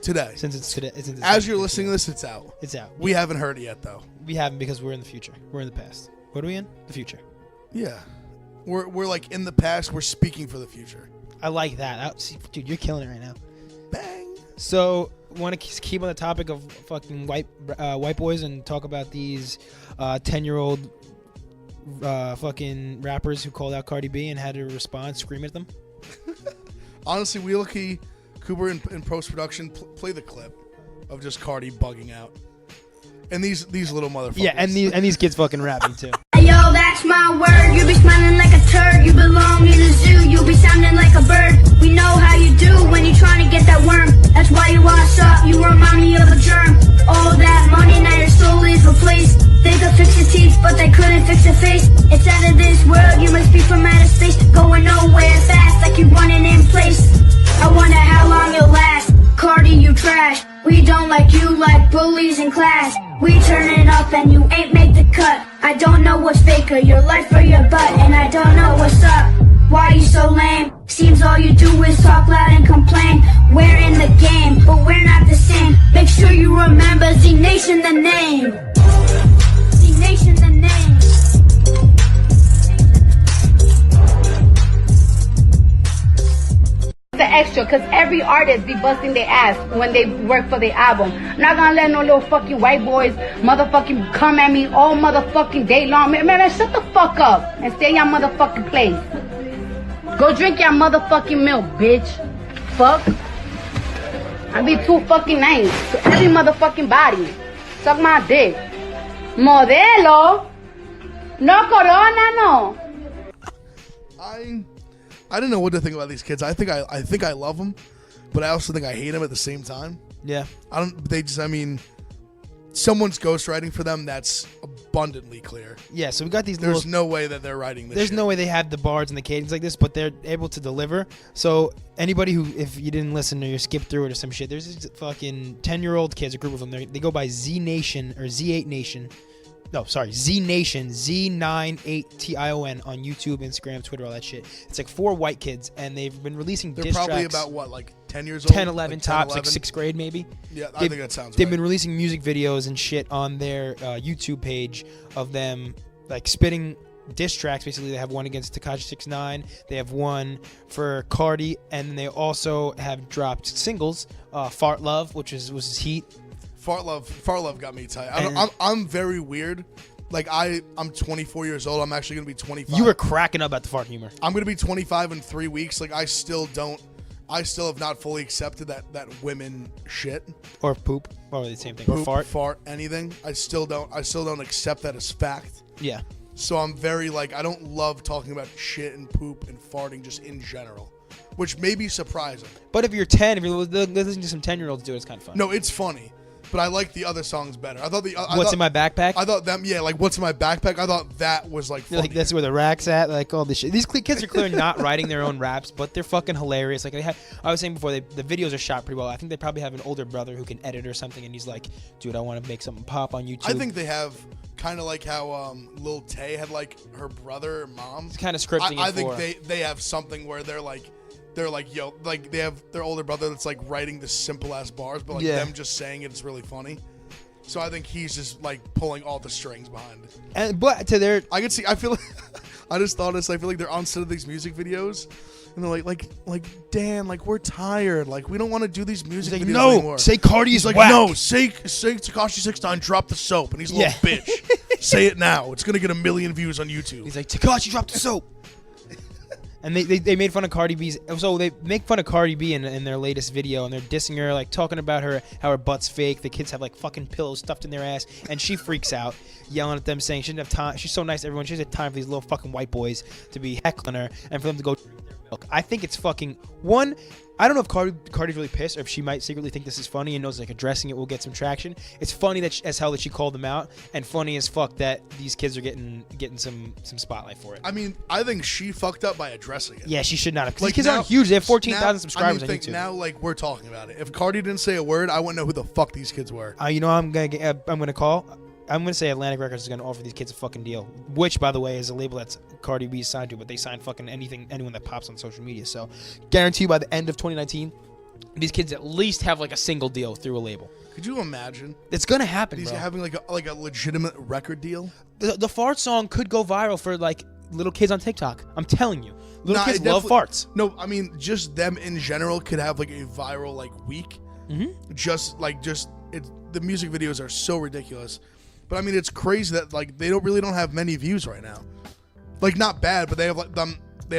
Since it's today. As you're listening to this, it's out. It's out. We haven't heard it yet, though. We haven't because we're in the future. We're in the past. What are we in? The future. Yeah, we're like in the past. We're speaking for the future. I like that. See, dude, you're killing it right now. Bang. So, want to keep on the topic of fucking white boys and talk about these 10-year-old fucking rappers who called out Cardi B and had to respond, scream at them? Honestly, Wheelkey, Cooper in post-production, play the clip of just Cardi bugging out. And these little motherfuckers. Yeah, and these kids fucking rapping too. Yo, that's my word. You be smiling like a turd. You belong in a zoo. You be sounding like a bird. We know how you do when you trying to get that worm. That's why you wash up. You remind me of a germ. All that money now your soul is replaced. They could fix your teeth, but they couldn't fix your face. It's out of this world. You must be from outer space, going nowhere fast, like you running in place. I wonder how long you'll last. Cardi, you trash. We don't like you like bullies in class. We turn it up and you ain't make the cut. I don't know what's faker, your life or your butt, and I don't know what's up. Why you so lame? Seems all you do is talk loud and complain. We're in the game, but we're not the same. Make sure you remember Z Nation the name. Z Nation the name. The extra, cause every artist be busting their ass when they work for the album. I'm not gonna let no little fucking white boys motherfucking come at me all motherfucking day long. Man, shut the fuck up and stay in your motherfucking place. Go drink your motherfucking milk, bitch. Fuck. I be too fucking nice to every motherfucking body. Suck my dick. Modelo. No corona, no. I don't know what to think about these kids. I think I love them, but I also think I hate them at the same time. Yeah. Someone's ghostwriting for them. That's abundantly clear. Yeah, so we got these There's no way that they're writing this. There's shit. no way they have the bars and the cadence like this, but they're able to deliver. So anybody who, if you didn't listen or you skipped through it or some shit, there's these fucking 10-year-old kids, a group of them. They go by Z Nation or Z8 Nation. No, sorry, Z Nation, Z98TION on YouTube, Instagram, Twitter, all that shit. It's like 4 white kids, and they've been releasing diss tracks. They're probably about what, like 10 years old? 10, 11 like tops, 10, like 6th grade maybe. Yeah, I think that sounds They've right. been releasing music videos and shit on their YouTube page of them like spitting diss tracks. Basically, they have one against Tekashi 6ix9ine. They have one for Cardi, and they also have dropped singles. Fart Love, which was his heat. Fart Love got me tight. I'm very weird. Like I'm 24 years old. I'm actually gonna be 25. You were cracking up at the fart humor. I'm gonna be 25 in 3 weeks. Like I still have not fully accepted that women shit Or poop, or the same thing. poop, Or fart. anything. I still don't accept that as fact. Yeah. So I'm very like I don't love talking about shit and poop and farting just in general, which may be surprising. But if you're 10, if you're listening to some 10-year-olds do it, it's kind of fun. No, it's funny. but I like the other songs better. I thought What's in my backpack? I thought them, yeah, like What's in My Backpack. I thought that was like funny. Like that's where the rack's at, like all this shit. These kids are clearly not writing their own raps, but they're fucking hilarious. Like I was saying before, the videos are shot pretty well. I think they probably have an older brother who can edit or something, and he's like, dude, I want to make something pop on YouTube. I think they have kind of like how Lil Tay had like her brother or mom. It's kind of scripting. I think they have something where they're like yo, like they have their older brother that's like writing the simple ass bars, but like them just saying it's really funny. So I think he's just like pulling all the strings behind it. And but to their, I feel like I just thought this. I feel like they're on set of these music videos, and they're like Dan, like we're tired, like we don't want to do these music videos anymore. Say Cardi's like whack. no, say Tekashi 69 drop the soap, and he's a little bitch. Say it now. It's gonna get 1 million views on YouTube. He's like, Tekashi dropped the soap. And they made fun of Cardi B's. So they make fun of Cardi B in their latest video, and they're dissing her, like talking about how her butt's fake. The kids have like fucking pillows stuffed in their ass, and she freaks out, yelling at them, saying she didn't have time. She's so nice to everyone. She doesn't have time for these little fucking white boys to be heckling her and for them to go drink their milk. I think it's fucking one. I don't know if Cardi's really pissed or if she might secretly think this is funny and knows like addressing it will get some traction. It's funny as hell that she called them out, and funny as fuck that these kids are getting some spotlight for it. I mean, I think she fucked up by addressing it. Yeah, she should not have. Because Like, these kids aren't huge. They have 14,000 subscribers on YouTube. Now, like we're talking about it. If Cardi didn't say a word, I wouldn't know who the fuck these kids were. You know, I'm gonna call. I'm gonna say Atlantic Records is gonna offer these kids a fucking deal, which, by the way, is a label that's Cardi B signed to, but they sign fucking anyone that pops on social media. So, guarantee you by the end of 2019, these kids at least have like a single deal through a label. Could you imagine? It's gonna happen. These bro. having like a legitimate record deal. The fart song could go viral for like little kids on TikTok. I'm telling you, little kids love farts. No, I mean just them in general could have like a viral like week. Mm-hmm. The music videos are so ridiculous. But I mean, it's crazy that like they don't have many views right now. Like not bad, but they have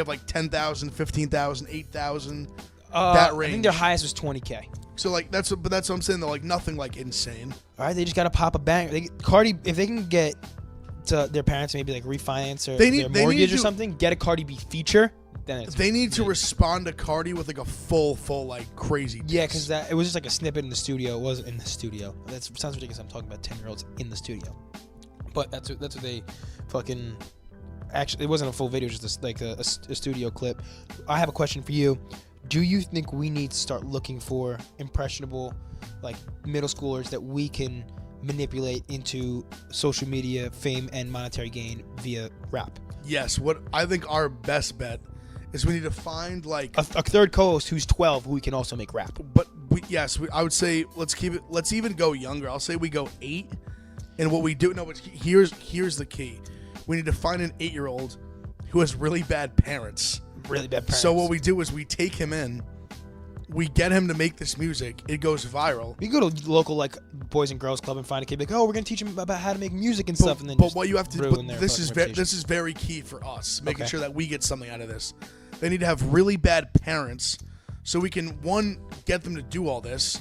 like 10,000, 15,000, 8,000. That range. I think their highest was 20K. So like that's what I'm saying. They're like nothing like insane. All right, they just gotta pop a bang. Cardi, if they can get to their parents maybe like refinance or their mortgage or something, get a Cardi B feature. Then they need to respond to Cardi with like a full like crazy. Yeah, because it was just like a snippet in the studio. It wasn't in the studio. That sounds ridiculous. I'm talking about 10-year-olds in the studio, but that's what they fucking. Actually, it wasn't a full video. It was just like a studio clip. I have a question for you. Do you think we need to start looking for impressionable, like middle schoolers that we can manipulate into social media fame and monetary gain via rap? Yes. What I think our best bet is we need to find like a third co-host who's 12 who we can also make rap. But I would say let's even go younger. I'll say we go 8. And what we do, but here's the key. We need to find an 8-year-old who has really bad parents. Really bad parents. So what we do is we take him in, we get him to make this music. It goes viral. We go to local like boys and girls club and find a kid like, oh, we're gonna teach him about how to make music and stuff. And then what you have to do, this is very key for us, making sure that we get something out of this. They need to have really bad parents, so we can get them to do all this,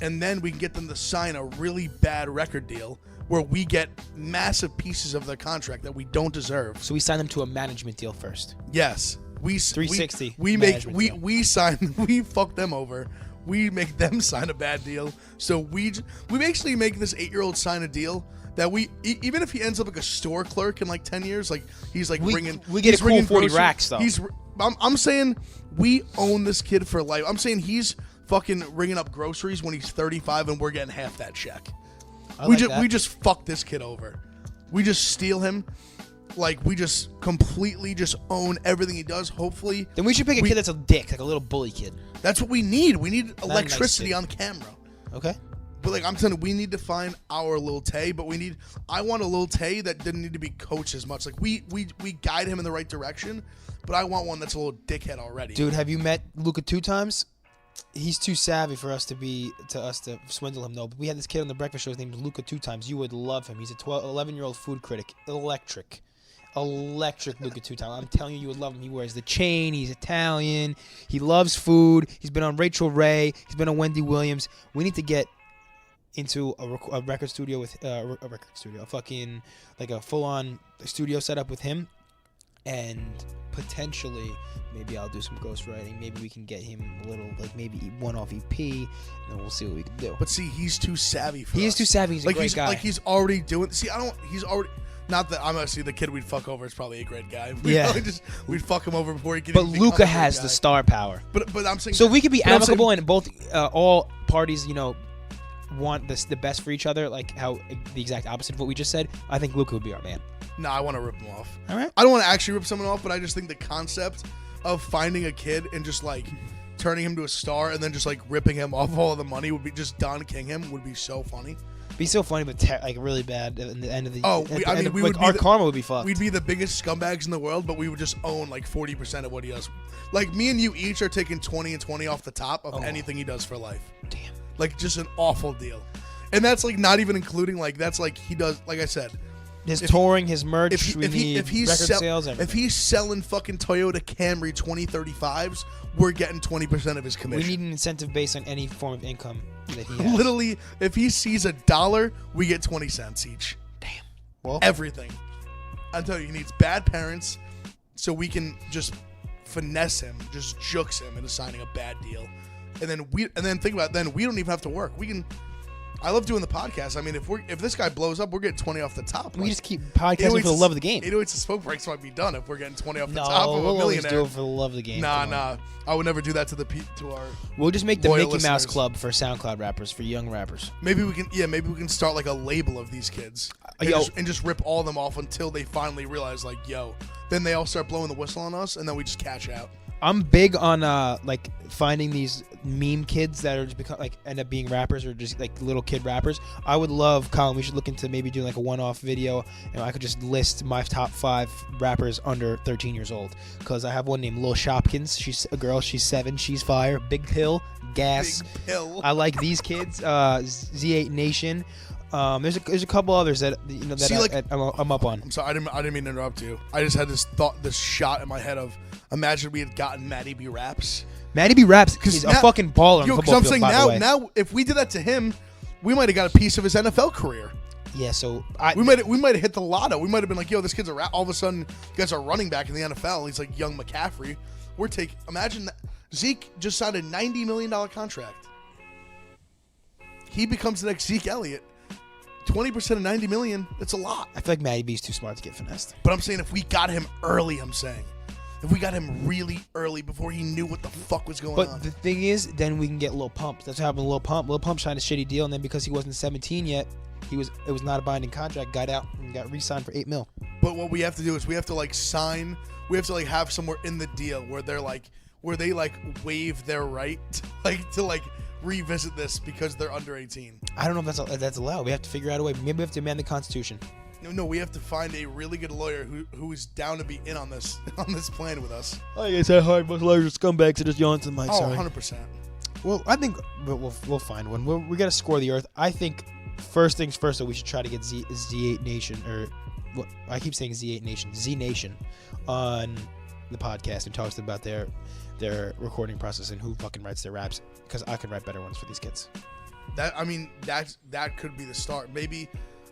and then we can get them to sign a really bad record deal where we get massive pieces of their contract that we don't deserve. So we sign them to a management deal first. Yes. 360. We sign. We fuck them over. We make them sign a bad deal. So we basically make this 8-year-old sign a deal that even if he ends up like a store clerk in like 10 years, like he's like we get a cool 40 racks though. I'm saying we own this kid for life. I'm saying he's fucking ringing up groceries when he's 35 and we're getting half that check. We just fuck this kid over. We just steal him. Like, we just completely just own everything he does, hopefully. Then we should pick a kid that's a dick, like a little bully kid. That's what we need. We need electricity on camera. Okay. But, like, I'm telling you, we need to find our Lil Tay, but I want a Lil Tay that didn't need to be coached as much. Like, we guide him in the right direction, but I want one that's a little dickhead already. Dude, have you met Luca 2 times? He's too savvy for us to swindle him, though. But we had this kid on the breakfast show named Luca 2 times. You would love him. He's a 11-year-old food critic. Electric Luca 2 times. I'm telling you would love him. He wears the chain. He's Italian. He loves food. He's been on Rachel Ray. He's been on Wendy Williams. We need to get into a record studio with a fucking like a full-on studio setup with him, and potentially Maybe I'll do some ghostwriting. Maybe we can get him a little, like maybe one-off EP, and then we'll see what we can do. But see, he's too savvy for us. He is too savvy. He's a great guy. Like he's already doing. See, he's already. Not that I'm actually the kid we'd fuck over is probably a great guy. We'd fuck him over before he could. But even become Luca a great has guy. the star power. But I'm saying. So we could be but I'm amicable saying- and both all parties, want the best for each other, like how the exact opposite of what we just said. I think Luca would be our man. No, I want to rip him off. All right. I don't want to actually rip someone off, but I just think the concept of finding a kid and just like turning him to a star and then just like ripping him off all of the money would be just Don King him would be so funny. Be so funny, but like really bad in the end of the. We would our be karma would be fucked. We'd be the biggest scumbags in the world, but we would just own like 40% of what he does. Like me and you each are taking 20 and 20 off the top of anything he does for life. Damn. Like just an awful deal. And that's like not even including like that's like he does like I said. His touring, his merch, If he's sales, everything. if he's selling fucking Toyota Camry 2035s, we're getting 20% of his commission. We need an incentive based on any form of income that he has. Literally, if he sees $1, we get 20 cents each. Damn. Well, Everything. I'm telling you, he needs bad parents, so we can just finesse him, just jukes him into signing a bad deal, and then think about it, then we don't even have to work. We can. I love doing the podcast. I mean, if this guy blows up, we're getting 20 off the top. we just keep podcasting for the love of the game. 808s and Smoke Breaks might be done if we're getting 20 off the No, top of a we'll always millionaire. do it for the love of the game. Come on. Nah. I would never do that to our. We'll just make the loyal Mickey Mouse listeners. Club for SoundCloud rappers, for young rappers. Maybe we can start like a label of these kids and, just rip all of them off until they finally realize like, yo, then they all start blowing the whistle on us, and then we just cash out. I'm big on like finding these meme kids that are just become like end up being rappers or just like little kid rappers. I would love, Colin, we should look into maybe doing like a one-off video, and I could just list my top 5 rappers under 13 years old. Because I have one named Lil Shopkins. She's a girl. She's 7. She's fire. Big Pill. Gas. Big Pill. I like these kids. Z8 Nation. There's a couple others that I'm up on. I'm sorry, I didn't mean to interrupt you. I just had this shot in my head of imagine we had gotten Matty B Raps. Matty B Raps is a fucking baller on the football I'm field, saying by the way. now if we did that to him, we might have got a piece of his NFL career. Yeah, so We might have hit the lotto. We might have been like, yo, this kid's a rap. All of a sudden, you guys are running back in the NFL. He's like young McCaffrey. Imagine that Zeke just signed a $90 million contract. He becomes the next Zeke Elliott. 20% of $90 million. That's a lot. I feel like Matty B's too smart to get finessed. But I'm saying if we got him early, if we got him really early before he knew what the fuck was going on. But the thing is, then we can get Lil Pump. That's what happened to Lil Pump. Lil Pump signed a shitty deal, and then because he wasn't 17 yet, it was not a binding contract. Got out and got re-signed for $8 million. But what we have to do is we have to have somewhere in the deal where they waive their right to revisit this because they're under 18. I don't know if that's allowed. We have to figure out a way. Maybe we have to amend the Constitution. No, we have to find a really good lawyer who is down to be in on this plan with us. Like I said, hi, most lawyers are scumbags to just yawn to the mic. Oh, sorry. 100%. Well, I think we'll find one. We got to score the earth. I think first things first, though, we should try to get Z8 Nation, or what I keep saying Z8 Nation, Z Nation, on the podcast and talks about their recording process and who fucking writes their raps, because I could write better ones for these kids. That could be the start. Maybe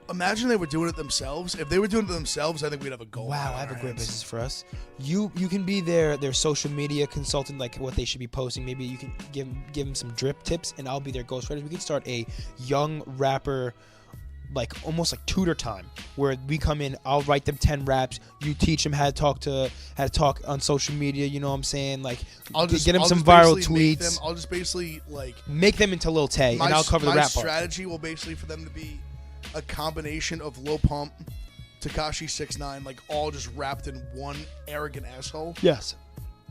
imagine they were doing it themselves. If they were doing it themselves, I think we'd have a goal. Wow, I have a great business for us. You can be their social media consultant, like what they should be posting. Maybe you can give them some drip tips, and I'll be their ghostwriter. We can start a young rapper, like almost like tutor time, where we come in, I'll write them 10 raps, you teach them how to talk on social media, you know what I'm saying? Like, get them some viral tweets. I'll just basically make them into Lil Tay, and I'll cover the rap part. My strategy will basically for them to be a combination of Lil Pump, Tekashi 6ix9ine, all just wrapped in one arrogant asshole. Yes.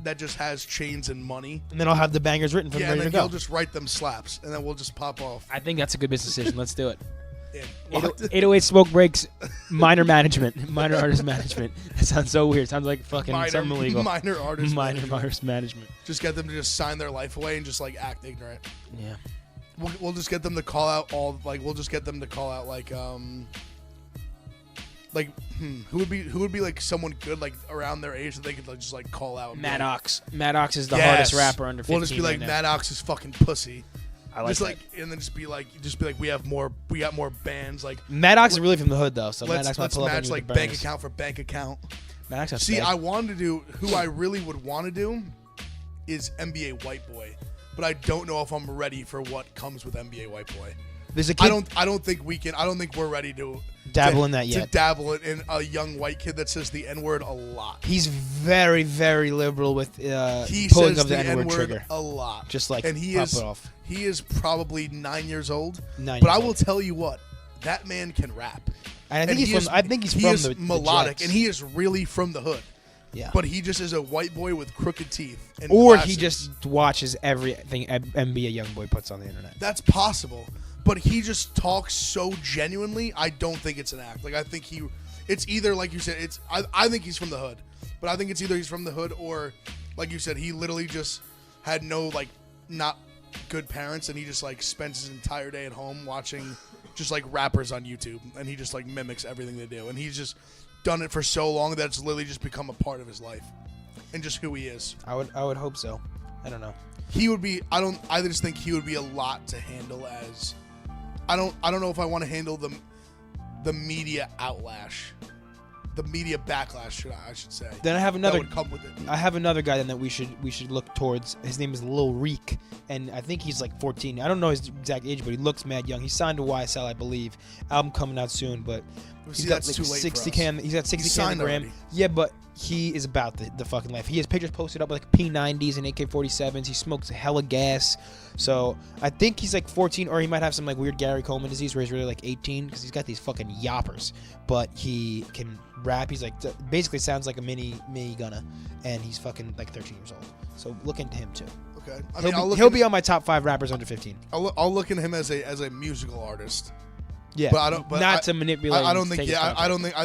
That just has chains and money. And then I'll have the bangers written for them ready to go. He'll just write them slaps, and then we'll just pop off. I think that's a good business decision. Let's do it. 808 Smoke Breaks, minor artist management. That sounds so weird. Sounds like fucking something illegal. Minor artist management. Just get them to just sign their life away and just act ignorant. Yeah. We'll just get them to call out we'll just get them to call out who would be someone good around their age that they could just call out. Maddox. Maddox is the hardest rapper under 15. We'll just be right Maddox is fucking pussy. I like that. And then just be like we got more bands Maddox is really from the hood though, so let's Maddox might pull match up bank account for bank account. That's See, bad. I wanted to do who I really would want to do is NBA White Boy, but I don't know if I'm ready for what comes with NBA White Boy. There's a kid I don't think we can. I don't think we're ready to dabble in that To yet. dabble in a young white kid that says the N-word a lot. He's very, very liberal with He pulling says of the the N-word N-word trigger. a lot. Just like and he pop is it off. he is probably 9 years old. 9 But years I will old. tell you what, that man can rap. And I think he he's is- from. I think he's he from is the melodic, Jets. and he is really from the hood. Yeah. But he just is a white boy with crooked teeth. And Or glasses. he just watches everything NBA Youngboy puts on the internet. That's possible. But he just talks so genuinely. I don't think it's an act. Like I think it's either like you said. I think he's from the hood, but I think it's either he's from the hood or, like you said, he literally just had no like not good parents, and he just like spends his entire day at home watching just like rappers on YouTube, and he just like mimics everything they do, and he's just done it for so long that it's literally just become a part of his life and just who he is. I would hope so. I don't know. He would be. I just think he would be a lot to handle as. I don't know if I want to handle the media outlash, the media backlash. I should say. Then I have another. that would come with it. I have another guy then that we should look towards. His name is Lil Reek, and I think he's like 14. I don't know his exact age, but he looks mad young. He's signed to YSL, I believe. Album coming out soon, but See, he's got that's like too late for 60k. us. He's got 60k on signed the gram. already. Yeah, but he is about the fucking life. He has pictures posted up with like P90s and AK-47s. He smokes hella gas. So I think he's like 14, or he might have some like weird Gary Coleman disease where he's really like 18 because he's got these fucking yoppers. But he can rap. He's like basically sounds like a mini Gunna, and he's fucking like 13 years old. So look into him too. Okay. He'll be on my top 5 rappers under 15. I'll look at him as a musical artist. Yeah, But I don't. But not to manipulate. I don't and think. take his Yeah. I content. don't think.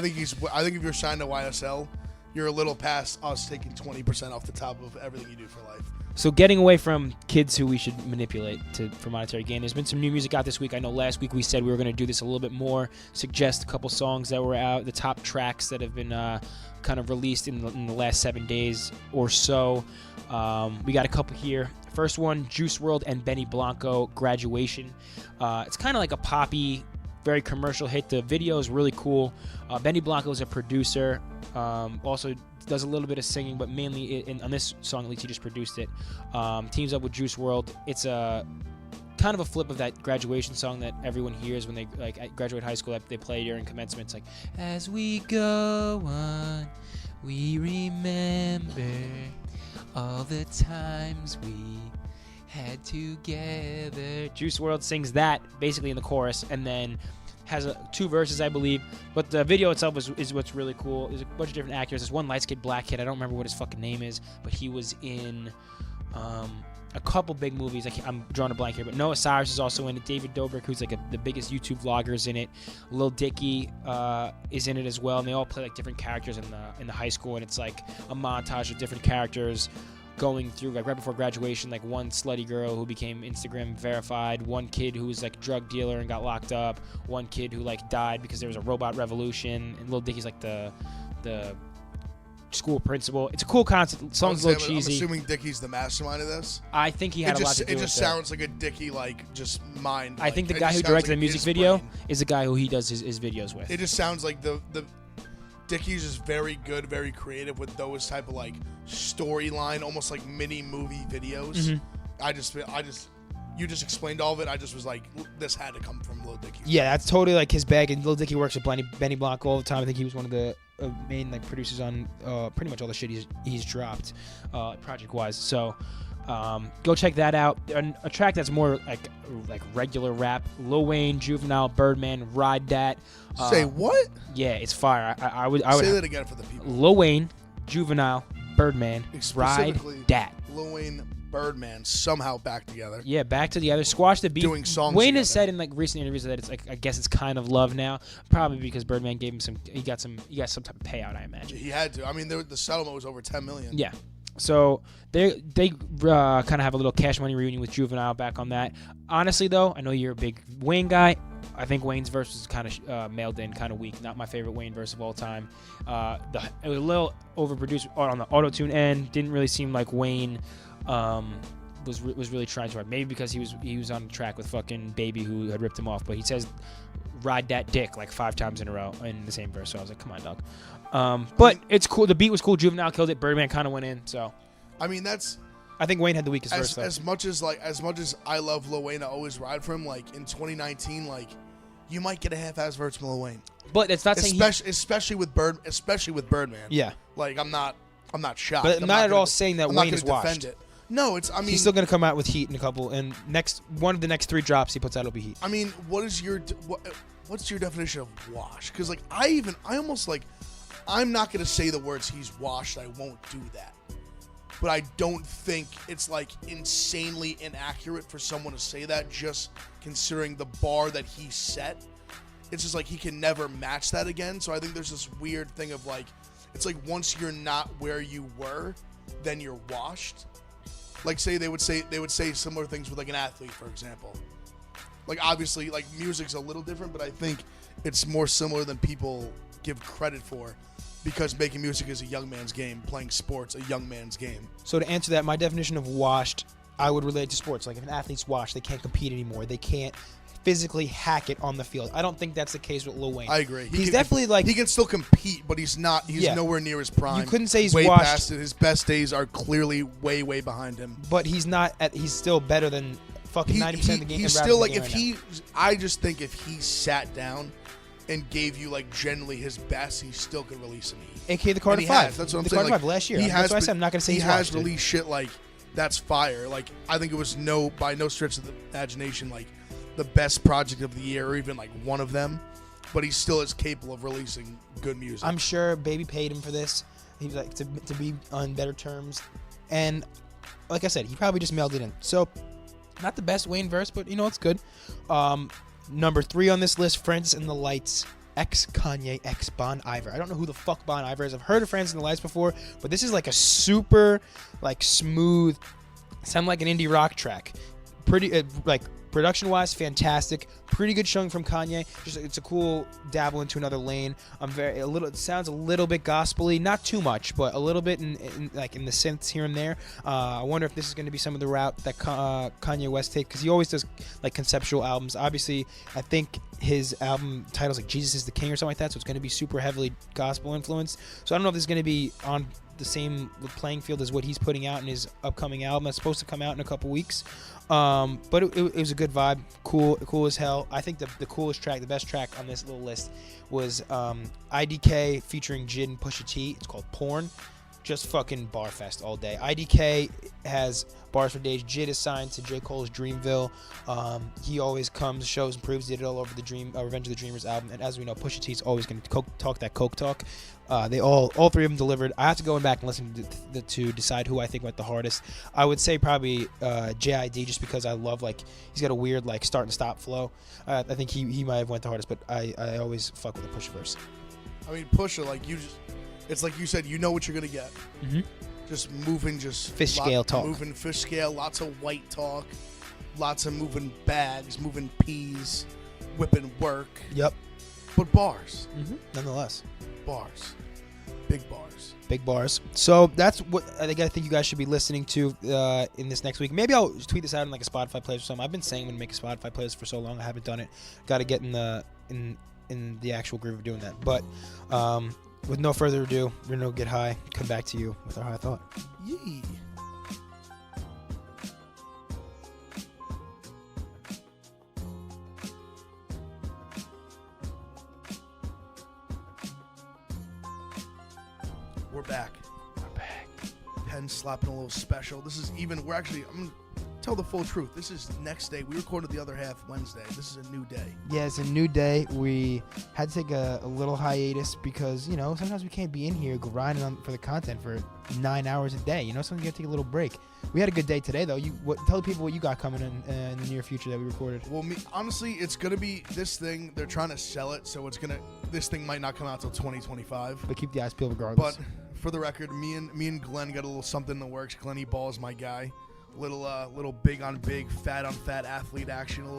I think if you're signed to YSL, you're a little past us taking 20% off the top of everything you do for life. So getting away from kids who we should manipulate for monetary gain, there's been some new music out this week. I know last week we said we were going to do this a little bit more, suggest a couple songs that were out, the top tracks that have been kind of released in the last 7 days or so. We got a couple here. First one, Juice WRLD and Benny Blanco, Graduation. It's kind of like a poppy, very commercial hit. The video is really cool. Benny Blanco is a producer. Also does a little bit of singing, but mainly on this song, at least he just produced it. Teams up with Juice WRLD. It's a kind of a flip of that Graduation song that everyone hears when they like graduate high school, that they play during commencement. It's like, as we go on, we remember all the times we had together. Juice WRLD sings that basically in the chorus, and then has 2 verses, I believe. But the video itself is what's really cool. There's a bunch of different actors. There's one light-skinned black kid. I don't remember what his fucking name is, but he was in a couple big movies. I'm drawing a blank here, but Noah Cyrus is also in it. David Dobrik, who's like the biggest YouTube vlogger, is in it. Lil Dicky is in it as well, and they all play like different characters in the high school, and it's like a montage of different characters going through, like right before graduation, like one slutty girl who became Instagram verified, one kid who was like a drug dealer and got locked up, one kid who like died because there was a robot revolution, and Lil Dicky's like the school principal. It's a cool concept. Song's a little cheesy. I'm assuming Dickie's the mastermind of this. I think he had a lot to do It with just it. sounds like a Dickie just mind. I think the it guy just who sounds directed like the music his video brain. is the guy who he does his videos with. It just sounds like the Dickie's is very good, very creative with those type of like storyline, almost like mini movie videos. You just explained all of it. I just was like, this had to come from Lil Dicky. Yeah, that's totally like his bag. And Lil Dicky works with Benny Blanco all the time. I think he was one of the main like producers on pretty much all the shit he's dropped project wise. So go check that out. A track that's more like regular rap. Lil Wayne, Juvenile, Birdman, Ride That. Say what? Yeah, it's fire. I would Say that again for the people. Lil Wayne, Juvenile, Birdman, Ride Specifically, Dat. Lil Wayne, Birdman somehow back together. Yeah, back to the other. Squash the beef. Doing songs Wayne has together. said in like recent interviews that it's like, I guess it's kind of love now. Probably because Birdman gave him he got some type of payout, I imagine. He had to. I mean, the settlement was over $10 million. Yeah. So they kind of have a little Cash Money reunion with Juvenile back on that. Honestly, though, I know you're a big Wayne guy. I think Wayne's verse was kind of mailed in, kind of weak. Not my favorite Wayne verse of all time. It was a little overproduced on the auto-tune end. Didn't really seem like Wayne was really trying too hard. Maybe because he was on the track with fucking Baby who had ripped him off. But he says "ride that dick" like 5 times in a row in the same verse. So I was like, come on, dog. But it's cool. The beat was cool. Juvenile killed it. Birdman kind of went in. So I mean, that's I think Wayne had the weakest verse though. as much as I love Lil Wayne, I always ride for him. Like in 2019, like you might get a half-ass verse from Lil Wayne. But it's not saying especially with Birdman. Yeah. Like I'm not shocked. But I'm not at gonna all saying that I'm not Wayne gonna is washed. defend it. No, it's. I mean, He's still gonna come out with heat in a couple, and one of the next 3 drops he puts out will be heat. I mean, what's your definition of wash? Because like I'm not gonna say the words he's washed. I won't do that. But I don't think it's like insanely inaccurate for someone to say that, just considering the bar that he set. It's just like he can never match that again. So I think there's this weird thing of like, it's like once you're not where you were, then you're washed. Like they would say similar things with like an athlete, for example. Like obviously like music's a little different, but I think it's more similar than people give credit for, because making music is a young man's game, playing sports a young man's game. So to answer that, my definition of washed, I would relate to sports. Like if an athlete's washed, they can't compete anymore. They can't physically hack it on the field. I don't think that's the case with Lil Wayne. I agree. He's definitely like, he can still compete, but he's nowhere near his prime. You couldn't say he's way washed. past it. His best days are clearly way behind him. But he's not. He's still better than fucking 90% of the game. He's still like I just think if he sat down and gave you like generally his best, he still could release some heat. AKA the Cardi 5. That's what I'm the saying. Cardi 5 last year. That's why I said I'm not going to say he he's has washed, released shit like that's fire. Like I think it was by no stretch of the imagination like the best project of the year, or even like one of them, but he still is capable of releasing good music. I'm sure Baby paid him for this. He was like to be on better terms, and like I said, he probably just mailed it in. So not the best Wayne verse, but it's good. Number 3 on this list, Friends in the Lights, ex Kanye, ex Bon Iver. I don't know who the fuck Bon Iver is. I've heard of Friends in the Lights before, but this is like a super like smooth, sound like an indie rock track. Pretty like production-wise, fantastic. Pretty good showing from Kanye. Just it's a cool dabble into another lane. It sounds a little bit gospel-y, not too much, but a little bit in the synths here and there. I wonder if this is going to be some of the route that Kanye West takes, because he always does like conceptual albums. Obviously, I think his album title's like Jesus is the King or something like that, so it's going to be super heavily gospel influenced. So I don't know if this is going to be on the same playing field as what he's putting out in his upcoming album that's supposed to come out in a couple weeks. But it was a good vibe, cool as hell. I think the coolest track, the best track on this little list was IDK featuring Jid and Pusha T. It's called Porn. Just fucking bar fest all day. IDK has bars for days. Jid is signed to J. Cole's Dreamville. He always comes, shows, and proves. Did it all over the Revenge of the Dreamers album. And as we know, Pusha T is always going to talk that coke talk. They all 3 of them delivered. I have to go back and listen to decide who I think went the hardest. I would say probably JID, just because I love like he's got a weird like start and stop flow. I think he might have went the hardest, but I always fuck with the Pusha verse. I mean, Pusha, like it's like you said, you know what you're gonna get. Mm-hmm. Just moving, fish scale talk. Moving fish scale, lots of white talk, lots of moving bags, moving peas, whipping work. Yep. But bars. Mm-hmm. Nonetheless. Bars. Big bars. Big bars. So that's what I think you guys should be listening to in this next week. Maybe I'll tweet this out in like a Spotify playlist or something. I've been saying I'm gonna make a Spotify playlist for so long. I haven't done it. Got to get in the actual groove of doing that. But with no further ado, we're gonna get high. Come back to you with our high thought. Yee. We're back. Pen slapping a little special. This is I'm gonna tell the full truth. This is next day. We recorded the other half Wednesday. This is a new day. Yeah, it's a new day. We had to take a little hiatus because, sometimes we can't be in here grinding for the content for 9 hours a day. Sometimes you got to take a little break. We had a good day today, though. Tell the people what you got coming in the near future that we recorded. Well, honestly, it's going to be this thing. They're trying to sell it, so this thing might not come out till 2025. But keep the eyes peeled regardless. But for the record, me and Glenn got a little something in the works. Glenny Ball is my guy. Little big on big, fat on fat athlete action, a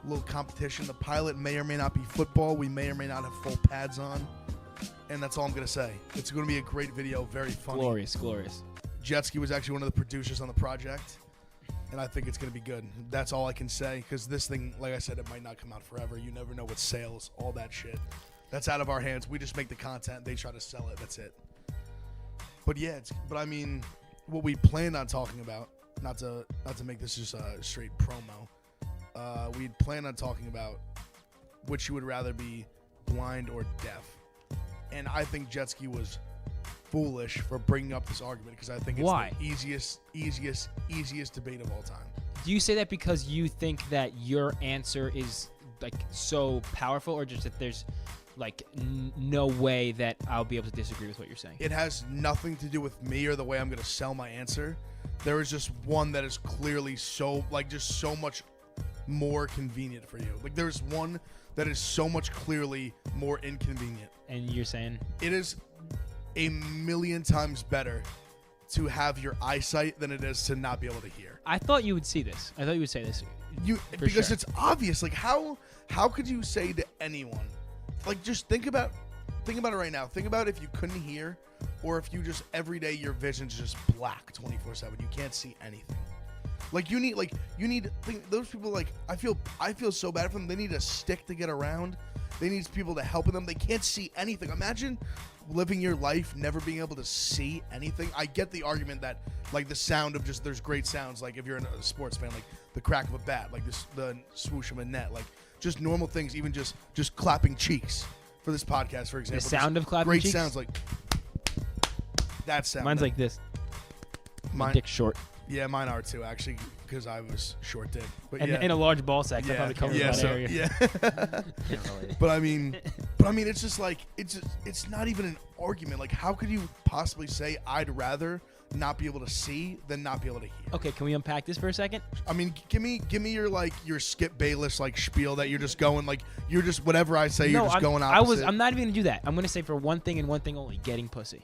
little competition. The pilot may or may not be football. We may or may not have full pads on. And that's all I'm going to say. It's going to be a great video, very funny. Glorious. Jetski was actually one of the producers on the project. and I think it's going to be good. That's all I can say, because this thing, like I said, it might not come out forever. You never know with sales, all that shit. That's out of our hands. We just make the content. They try to sell it. That's it. But yeah, but I mean, what we planned on talking about, not to make this just a straight promo, we planned on talking about which you would rather be, blind or deaf. And I think Jetski was foolish for bringing up this argument, because I think it's the easiest debate of all time. Do you say that because you think that your answer is like so powerful, or just that there's like no way that I'll be able to disagree with what you're saying? It has nothing to do with me or the way I'm going to sell my answer. There is just one that is clearly so, like, just so much more convenient for you. Like, there's one that is so much clearly more inconvenient. And you're saying? It is a million times better to have your eyesight than it is to not be able to hear. I thought you would see this. I thought you would say this. Because it's obvious. Like, how could you say to anyone, like, just think about it right now. Think about if you couldn't hear, or if you just every day your vision's just black 24/7. You can't see anything. Like, you need those people, like, I feel so bad for them. They need a stick to get around. They need people to help them. They can't see anything. Imagine living your life never being able to see anything. I get the argument that, like, the sound of there's great sounds, like if you're a sports fan, like the crack of a bat, like the swoosh of a net, like just normal things, even just clapping cheeks for this podcast, for example. The sound of clapping great cheeks? Sounds like that sound. Mine's like this. My dick's short. Yeah, mine are too, actually, because I was short dick. But and, yeah. and a large ball sack. That probably covers that area. Yeah. But I mean, it's just like it's not even an argument. Like, how could you possibly say I'd rather not be able to see than not be able to hear? Okay, can we unpack this for a second? I mean, give me your Skip Bayless like spiel that you're just going like you're just whatever I say you're just going opposite. I'm not even gonna do that. I'm gonna say for one thing and one thing only: getting pussy.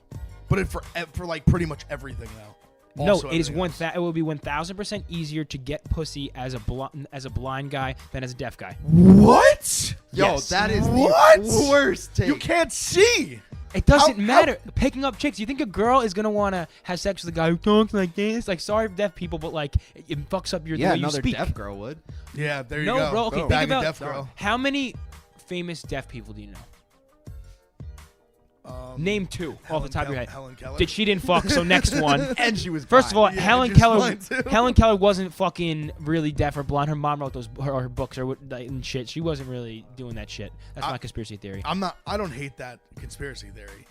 But for like pretty much everything though. No, it is it will be 1,000% easier to get pussy as a blind guy than as a deaf guy. What? Yo, Yes. that is What? the worst take. You can't see. It doesn't matter. Picking up chicks. You think a girl is gonna want to have sex with a guy who talks like this? Like, sorry for deaf people, but like it fucks up the way you another speak. deaf girl would. Yeah, there you No, go. bro. Okay, Boom. think Bag of about deaf girl. how many famous deaf people do you know? Name two off the top of your head. Helen Keller. Did she didn't fuck? So next one. And she was First of all, Yeah, Helen just Keller. blind, too. Helen Keller wasn't fucking really deaf or blind. Her mom wrote her books and shit. She wasn't really doing that shit. That's my conspiracy theory. I don't hate that conspiracy theory.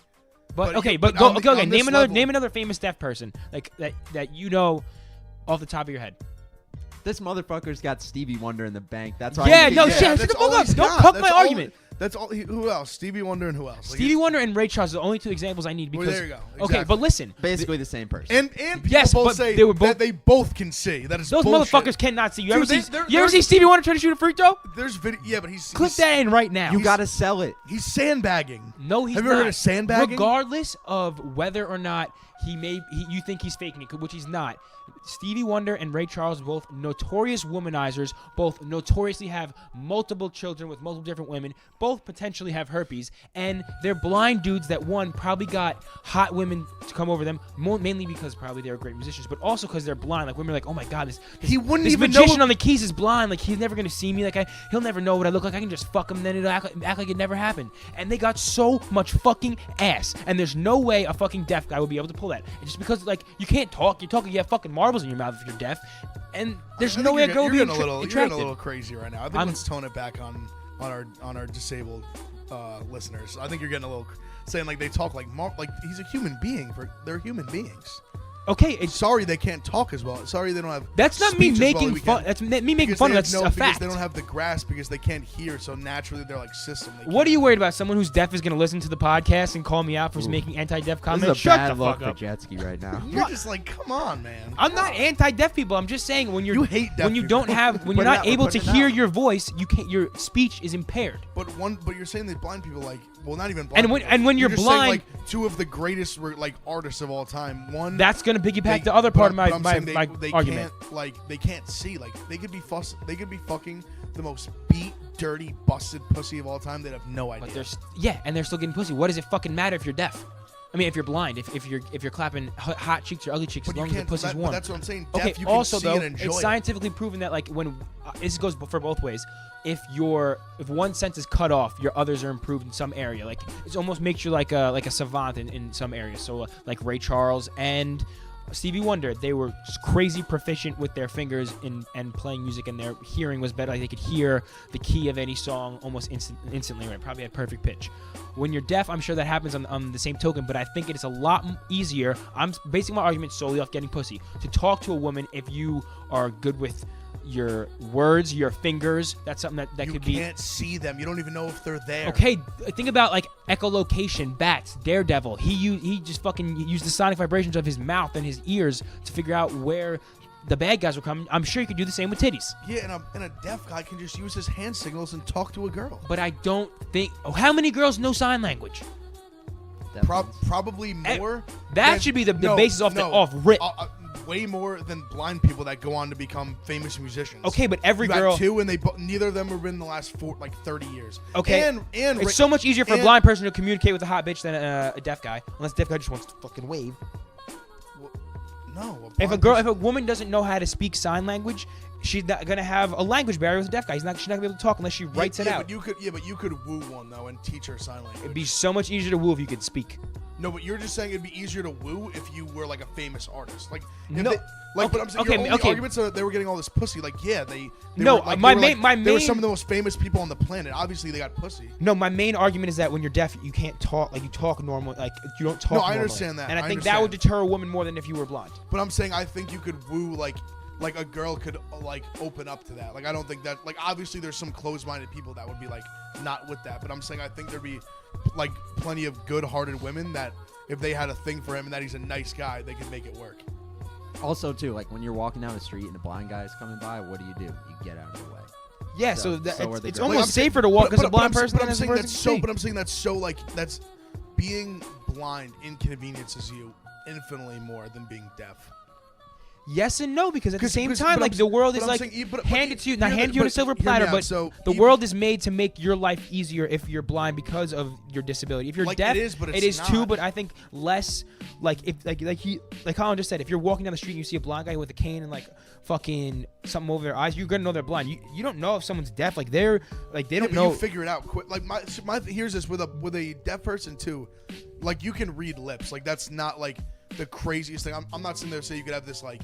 But but go on okay. this Name level- another famous deaf person like that you know off the top of your head. This motherfucker's got Stevie Wonder in the bank. That's why. Yeah, no yeah. shit. Shut that's the fuck all up. he's Don't got. cuck That's my all- argument. That's all. Who else? Stevie Wonder and who else? Like, Stevie Wonder and Ray Charles are the only two examples I need because. Well, there you go. Okay, Exactly. but listen. Basically the same person. And people Yes, both but say they were both- that they both can see. That is Those bullshit. motherfuckers cannot see. You ever Dude, see? they're- You ever they're- see Stevie Wonder trying to shoot a free throw? There's video. Yeah, but he's Click that in right now. you gotta sell it. He's sandbagging. No, he's Have not. you ever heard of sandbagging? Regardless of whether or not you think he's faking it, which he's not. Stevie Wonder and Ray Charles, both notorious womanizers, both notoriously have multiple children with multiple different women, both potentially have herpes, and they're blind dudes that, one, probably got hot women to come over them, mainly because probably they're great musicians, but also because they're blind. Like, women are like, oh my God, this He wouldn't this even magician know- on the keys is blind. Like, he's never going to see me. Like, he'll never know what I look like. I can just fuck him, then it'll act like it never happened. And they got so much fucking ass, and there's no way a fucking deaf guy would be able to pull that. And just because, like, you can't talk, you have fucking marbles in your mouth if you're deaf, and there's I no think way a you're girl would be getting a little. You're getting attracted. a little crazy right now. I think let's tone it back on our disabled listeners. I think you're getting a little saying like they talk like he's a human being. They're human beings. Okay, Sorry they can't talk as well. Sorry they don't have. that's not me speech as well making we fun. can. That's me making Because fun. they That's have a because fact. they don't have the grasp because they can't hear. So naturally they're like system. What are you worried about? Someone who's deaf is going to listen to the podcast and call me out for making anti-deaf This comments? is a Shut bad the look fuck for up. Jetski right now. You're just like, come on, man. I'm not anti-deaf people. I'm just saying when You hate deaf when you people. don't have when Put you're it not out, we're able to putting it hear out. your voice, you can't. Your speech is impaired. But you're saying that blind people like, well, not even blind. And when- people. and when you're just saying, blind- like two of the greatest like artists of all time. One That's going to piggyback they- the other part but of I'm my saying they argument. Can't, like they can't see. Like they could be fucking the most beat, dirty, busted pussy of all time. They'd have no idea. But and they're still getting pussy. What does it fucking matter if you're deaf? I mean, if you're blind, if you're clapping hot cheeks or ugly cheeks, as long as the pussy's warm. But that's what I'm saying. Deaf, Okay. you can Also, see though, and enjoy it's it. scientifically proven that like when this goes for both ways. If one sense is cut off, your others are improved in some area. Like it almost makes you like a savant in some areas. So like Ray Charles and Stevie Wonder, they were just crazy proficient with their fingers and playing music, and their hearing was better. Like they could hear the key of any song almost instantly. Right, probably had perfect pitch. When you're deaf, I'm sure that happens on the same token, but I think it is a lot easier. I'm basing my argument solely off getting pussy. To talk to a woman if you are good with your words, your fingers, that's something that could be. You can't see them. You don't even know if they're there. Okay, think about like echolocation, bats, Daredevil. He just fucking used the sonic vibrations of his mouth and his ears to figure out where the bad guys were coming. I'm sure you could do the same with titties. Yeah, and a deaf guy can just use his hand signals and talk to a girl. But I don't think. Oh, how many girls know sign language? Probably more. That should be the basis off rip. Way more than blind people that go on to become famous musicians. Okay, but every you girl. got two, and neither of them have been in the last 30 years. Okay, and it's so much easier for a blind person to communicate with a hot bitch than a deaf guy, unless the deaf guy just wants to fucking wave. No. If a woman doesn't know how to speak sign language, she's not gonna have a language barrier with a deaf guy. She's not gonna be able to talk unless she writes it out. But you could woo one though and teach her sign language. It'd be so much easier to woo if you could speak. No, but you're just saying it'd be easier to woo if you were like a famous artist. Like no. But I'm saying your only arguments are that they were getting all this pussy. Like they no, were, like, my they main they were some of the most famous people on the planet. Obviously, they got pussy. No, my main argument is that when you're deaf, you can't talk like you talk normal. Like you don't talk. No, I normally. understand that. And I think that would deter a woman more than if you were blind. But I'm saying I think you could woo like a girl could like open up to that. Like I don't think that like obviously there's some closed-minded people that would be like not with that. But I'm saying I think there'd be like plenty of good-hearted women that if they had a thing for him and that he's a nice guy, they could make it work. Also, too, like when you're walking down the street and a blind guy is coming by, what do? You get out of the way. Yeah, so it's almost safer to walk as a blind person than as a person to see. But I'm saying that's so like that's being blind inconveniences you infinitely more than being deaf. Yes and no, because at the same time, like the world is like handed to you, not handed you on a silver platter, but the world is made to make your life easier if you're blind because of your disability. If you're deaf, it is too, but I think less. Like if like Colin just said, if you're walking down the street and you see a blind guy with a cane and like fucking something over their eyes, you're gonna know they're blind. You don't know if someone's deaf. Like they don't know. You figure it out quick. Like my here's this with a deaf person too. Like you can read lips. Like that's not like the craziest thing. I'm not sitting there saying you could have this like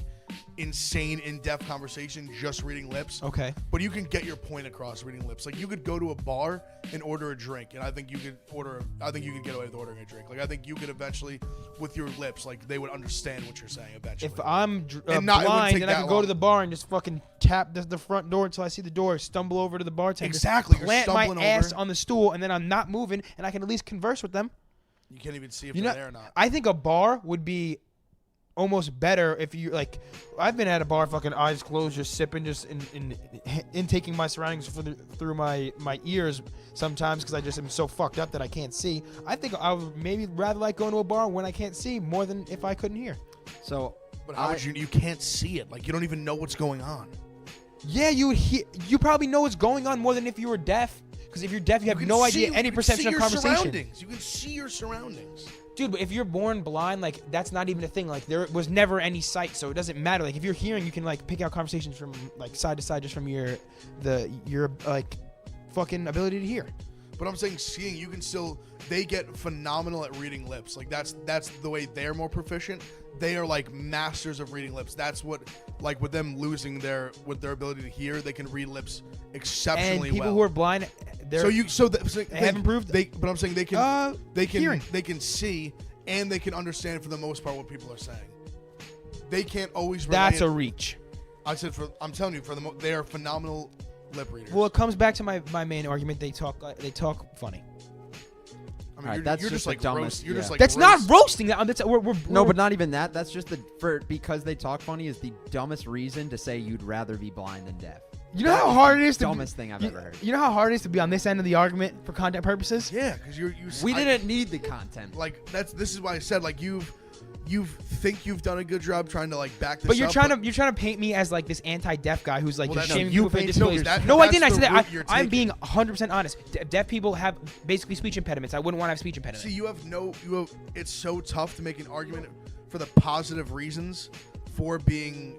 insane in-depth conversation just reading lips. Okay. But you can get your point across reading lips. Like you could go to a bar and order a drink, and I think you could get away with ordering a drink. Like I think you could eventually, with your lips, like they would understand what you're saying eventually. If I'm blind, then I can go to the bar and just fucking tap the front door until I see the door, stumble over to the bartender, exactly, plant my ass on the stool, and then I'm not moving, and I can at least converse with them. You can't even see if they're there or not. I think a bar would be almost better if you like. I've been at a bar, fucking eyes closed, just sipping, just intaking my surroundings through my ears sometimes because I just am so fucked up that I can't see. I think I would maybe rather like going to a bar when I can't see more than if I couldn't hear. So, but how would you can't see it? Like you don't even know what's going on. Yeah, you would hear. You probably know what's going on more than if you were deaf. Because if you're deaf, you have no idea any perception of conversation. You can see your surroundings. Dude, but if you're born blind, like that's not even a thing. Like there was never any sight, so it doesn't matter. Like if you're hearing, you can like pick out conversations from like side to side just from your like fucking ability to hear. But I'm saying seeing, you can still. They get phenomenal at reading lips. Like that's the way they're more proficient. They are like masters of reading lips. That's what, like with them losing their ability to hear, they can read lips exceptionally well. And people who are blind, they have improved. But I'm saying they can hearing. They can see and they can understand for the most part what people are saying. They can't always. That's a reach. I'm telling you, they are phenomenal lip readers. Well, it comes back to my main argument. They talk funny. I mean, you're just like dumbest. You're just like that's not roasting. No, but not even that. That's just because they talk funny is the dumbest reason to say you'd rather be blind than deaf. You know how hard it is dumbest thing I've ever heard. You know how hard it is to be on this end of the argument for content purposes? Yeah, because we didn't need the content. Like this is why I said like you think you've done a good job trying to like back this But you're up, trying to paint me as like this anti-deaf guy who's like Well, just that- no, shaming you people for paint- disabilities. no, I that's didn't. I the said that. route you're I'm being taking. 100% honest. Deaf people have basically speech impediments. I wouldn't want to have speech impediments. See, it's so tough to make an argument for the positive reasons for being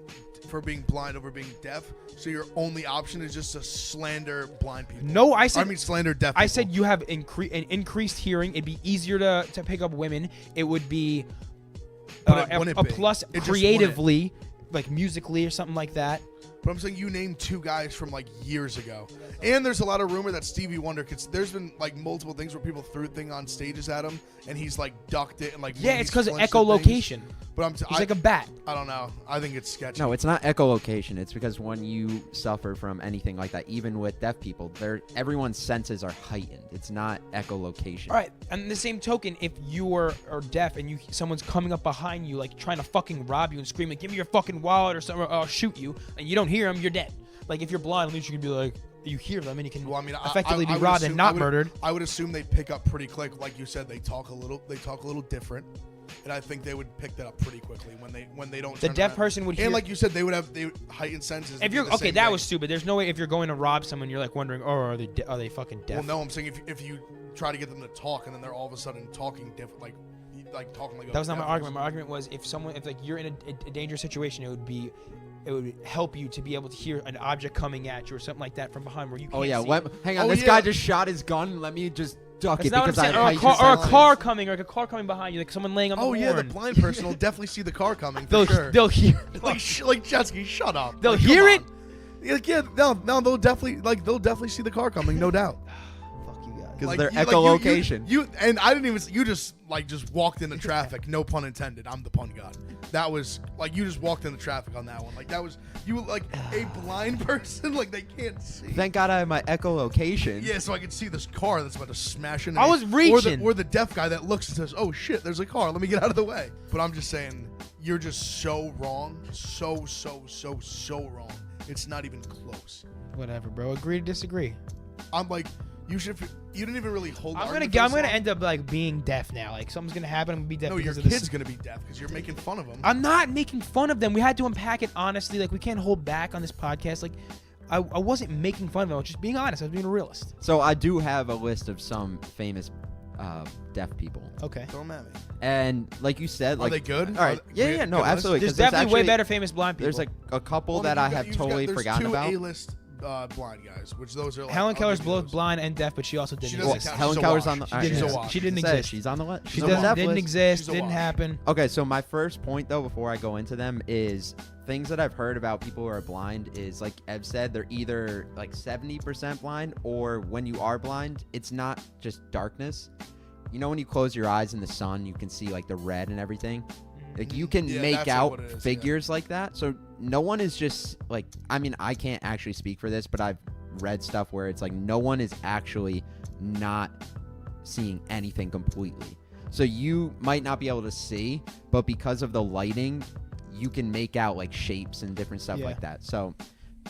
blind over being deaf. So your only option is just to slander blind people. No, I said slander deaf people. I said you have an increased hearing. It'd be easier to pick up women. It would be But it wouldn't a be. plus It just creatively, like musically or something like that. But I'm saying you named two guys from like years ago, and there's a lot of rumor that Stevie Wonder. There's been like multiple things where people threw thing on stages at him, and he's like ducked it and like Yeah, maybe it's because of flinched at echolocation. things. But He's like a bat. I don't know. I think it's sketchy. No, it's not echolocation. It's because when you suffer from anything like that, even with deaf people, everyone's senses are heightened. It's not echolocation. All right, and the same token, if you are deaf and someone's coming up behind you, like trying to fucking rob you and screaming, "Give me your fucking wallet" or something, or "I'll shoot you," and you don't hear them, you're dead. Like if you're blind, at least you can be like, you hear them and you can effectively be would robbed and not I would- murdered. I would assume they pick up pretty quick. Like you said, they talk a little different, and I think they would pick that up pretty quickly when they don't. The turn deaf around. person would hear. And like you said, they would have heightened senses. If and you're do the okay, same that thing. was stupid. There's no way if you're going to rob someone, you're like wondering, oh, are they fucking deaf? Well, no, I'm saying if you try to get them to talk and then they're all of a sudden talking different, like talking like. That was not my argument. My argument was if like you're in a dangerous situation, it would help you to be able to hear an object coming at you or something like that from behind where you can't Oh yeah, see. hang on. Oh, this yeah. guy just shot his gun. Let me just duck That's it not what I'm because saying. I Or a heightened car senses. coming, or like a car coming behind you, like someone laying on the Oh horn. yeah, the blind person will definitely see the car coming. For sure. They'll hear. like Jetski, shut up. They'll Like, hear come it. on. Like, yeah, no, they'll definitely see the car coming, no doubt. Fuck you guys. Because Like, they're you- like, echolocation. You and I didn't even. You just walked into traffic. No pun intended. I'm the pun god. That was like you just walked into traffic on that one. Like that was you like a blind person. Like they can't see. Thank God I have my echolocation. Yeah, so I could see this car that's about to smash into I me. was reaching. Or the deaf guy that looks and says, "Oh shit, there's a car. Let me get out of the way." But I'm just saying, you're just so wrong. So wrong. It's not even close. Whatever, bro. Agree to disagree. I'm like, you didn't even really hold. the I'm argument gonna for this long. end up like being deaf now. Like something's gonna happen. I'm gonna be deaf No, your because of this. kid's gonna be deaf because you're making fun of him. I'm not making fun of them. We had to unpack it honestly. Like we can't hold back on this podcast. Like I wasn't making fun of them. I was just being honest. I was being a realist. So I do have a list of some famous deaf people. Okay. Throw them at me. And like you said, Are like they good? All right. Are they- Yeah, we- yeah, no, good list? absolutely. There's 'cause definitely way actually- better famous blind people. There's like a couple Well, that you I got- have you've got- totally there's forgotten two about. A-list blind guys, which those are like. Helen I'll Keller's give you both those. blind and deaf, but she also didn't She Well, doesn't exist. count. Helen She's a Keller's wash. on the. She all right, didn't yeah. exist. She didn't It says exist. She's on the list. She She's on the deaf didn't list. exist. She's a Didn't wash. happen. Okay, so my first point though, before I go into them, is things that I've heard about people who are blind is like Ev said, they're either like 70% blind, or when you are blind, it's not just darkness. You know when you close your eyes in the sun, you can see like the red and everything. Like you can Yeah, make that's out what it is, figures like that. So no one is just like, I mean, I can't actually speak for this, but I've read stuff where it's like no one is actually not seeing anything completely. So you might not be able to see, but because of the lighting, you can make out like shapes and different stuff Yeah. like that. So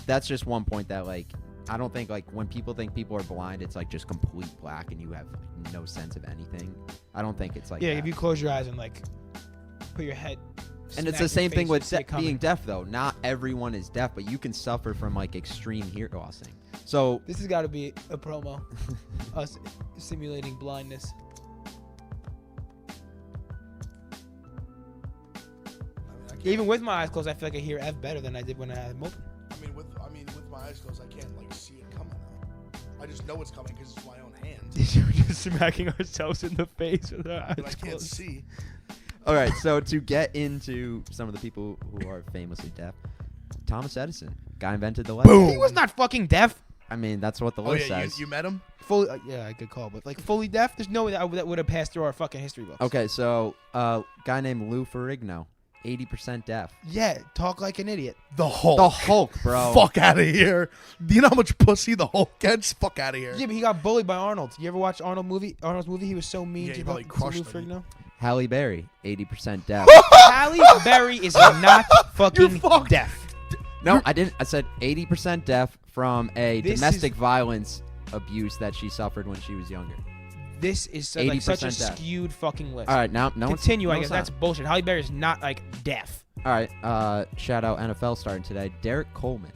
that's just one point that like I don't think like when people think people are blind, it's like just complete black and you have no sense of anything. I don't think it's like Yeah, that. if you close your eyes and like put your head. And it's smack the your same face, thing you with see it coming. being deaf though. Not everyone is deaf, but you can suffer from like extreme hearing lossing. So This has got to be a promo. Us simulating blindness. I can't- Even with my eyes closed, I feel like I hear Ev better than I did when I had them open. I mean, with my eyes closed, I can't like see it coming. I just know it's coming because it's my own hand, We're just smacking ourselves in the face with our eyes but I can't closed. see. all right, so to get into some of the people who are famously deaf, Thomas Edison, guy invented the light. Boom. He was not fucking deaf. I mean, that's what the Oh list yeah, says. you met him? Fully, yeah, good call. But like fully deaf, there's no way that would have passed through our fucking history books. Okay, so guy named Lou Ferrigno, 80% deaf. Yeah, talk like an idiot. The Hulk. The Hulk, bro. Fuck out of here. Do you know how much pussy the Hulk gets? Fuck out of here. Yeah, but he got bullied by Arnold. You ever watch Arnold's movie? He was so mean Yeah, to he probably Lou crushed him. Ferrigno. Halle Berry, 80% deaf. Halle Berry is not fucking fucked. deaf. No, I didn't. I said 80% deaf from a This domestic violence abuse that she suffered when she was younger. This is like such a 80% deaf. skewed fucking list. All right, now Continue, I guess. stop. That's bullshit. Halle Berry is not like deaf. All right. Shout out NFL starting today. Derek Coleman,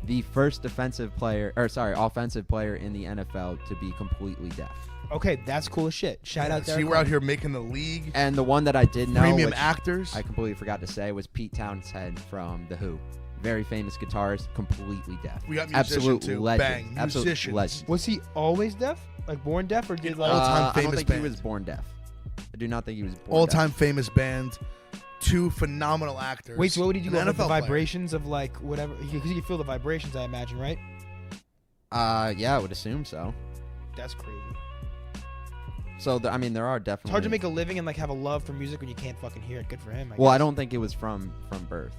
the first offensive player in the NFL to be completely deaf. Okay, that's cool as shit. Shout out there. See, we're out here making the league. And the one that I did know, Premium which actors. I completely forgot to say, was Pete Townsend from The Who. Very famous guitarist, completely deaf. We got musician Absolute too. legend. Bang, Absolute musicians. legend. Was he always deaf? Like born deaf, or did like? all-time I don't famous think he band. was born deaf. I do not think he was born All-time deaf. famous band. 2 phenomenal actors. Wait, so what did you An go with the NFL player. vibrations of like whatever? Because you can feel the vibrations, I imagine, right? Yeah, I would assume so. That's crazy. So I mean, there are definitely. It's hard to make a living and like have a love for music when you can't fucking hear it. Good for him. Well, I guess. don't think it was from birth.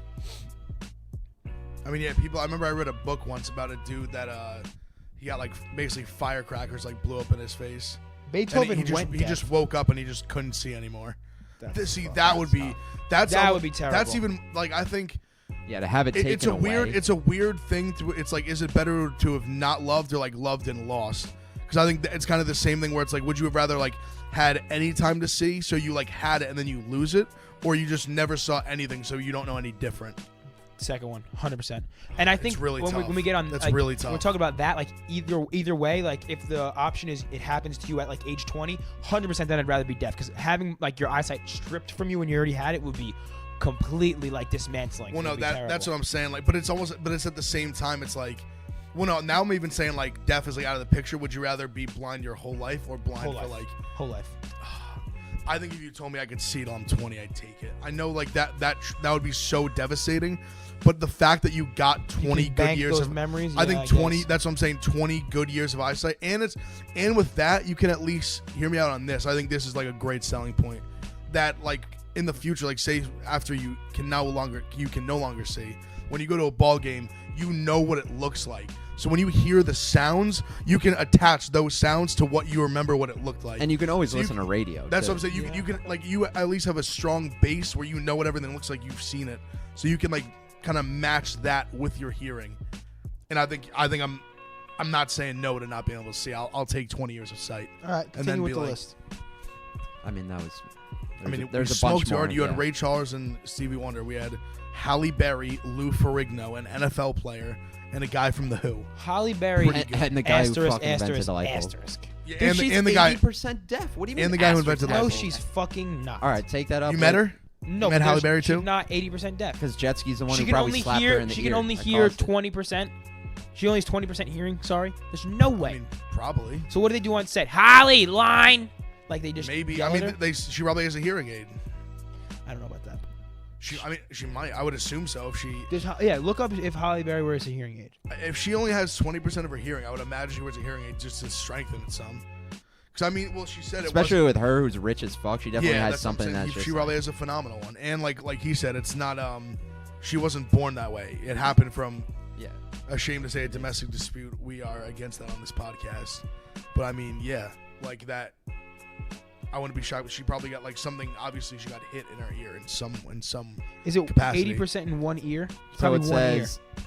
I mean, yeah, people. I remember I read a book once about a dude that he got like basically firecrackers like blew up in his face. Beethoven And he went just, deaf. he just woke up and he just couldn't see anymore. That's See, fucked. that would be That would be terrible. That's even like I think Yeah, to have it taken it's a away. weird thing to. It's like, is it better to have not loved or like loved and lost? Because I think that it's kind of the same thing where it's like, would you have rather like had any time to see, so you like had it and then you lose it, or you just never saw anything, so you don't know any different? Second one, 100%. And I think really when we tough. get on, That's like, really tough. We're talking about that, like either way, like if the option is it happens to you at like age 20, 100% then I'd rather be deaf, because having like your eyesight stripped from you when you already had it would be completely like dismantling. Well, no, that's what I'm saying. Like, but it's at the same time, it's like, well, no, now I'm even saying like deaf is like out of the picture. Would you rather be blind your whole life or blind for like whole life. I think if you told me I could see till I'm 20, I'd take it. I know like that would be so devastating, but the fact that you got 20 good bank years those of memories. I yeah, think 20. guess. That's what I'm saying. 20 good years of eyesight, and with that you can at least hear me out on this. I think this is like a great selling point. That like in the future, like say after you can no longer see, when you go to a ball game, you know what it looks like. So when you hear the sounds, you can attach those sounds to what you remember what it looked like. And you can always So listen to radio. That's too. what I'm saying. You can like you at least have a strong base where you know what everything looks like. You've seen it, so you can like kind of match that with your hearing. And I think I'm not saying no to not being able to see. I'll take 20 years of sight. All right, and continue then with be the like, list. I mean, that was. we There's a smoked bunch more. hard. You yeah. had Ray Charles and Stevie Wonder. We had Halle Berry, Lou Ferrigno, an NFL player, and a guy from The Who. Halle Berry, And the guy who fucking invented asterisk, the light bulb. asterisk. Yeah, Dude, she's and the guy 80% deaf. What do you mean? and the guy who asterisk? invented the light No, bulb. she's fucking not. All right, take that up. You met her? No, met because Halle Berry she's too? not 80% deaf. Because Jetski's the one She who can probably only slapped her hear. in the She ear. can only I hear caused it. 20%. She only has 20% hearing. Sorry, there's no way. I mean, probably. So what do they do on set? Holly, line. Like they just Maybe. yell I at mean, her? she probably has a hearing aid. I don't know about that. She might. I would assume so. Look up if Halle Berry wears a hearing aid. If she only has 20% of her hearing, I would imagine she wears a hearing aid just to strengthen it some. Because I mean, well, she said Especially with her, who's rich as fuck, she definitely has that's what I'm something saying. that's just. She probably has a phenomenal one, and like he said, it's not. She wasn't born that way. It happened from. Yeah. Ashamed to say a domestic dispute. We are against that on this podcast. But I mean, yeah, like that. I wouldn't be shocked. She probably got like something. Obviously, she got hit in her ear in some. Is it capacity. 80% in one ear? It's So probably it one says. ear.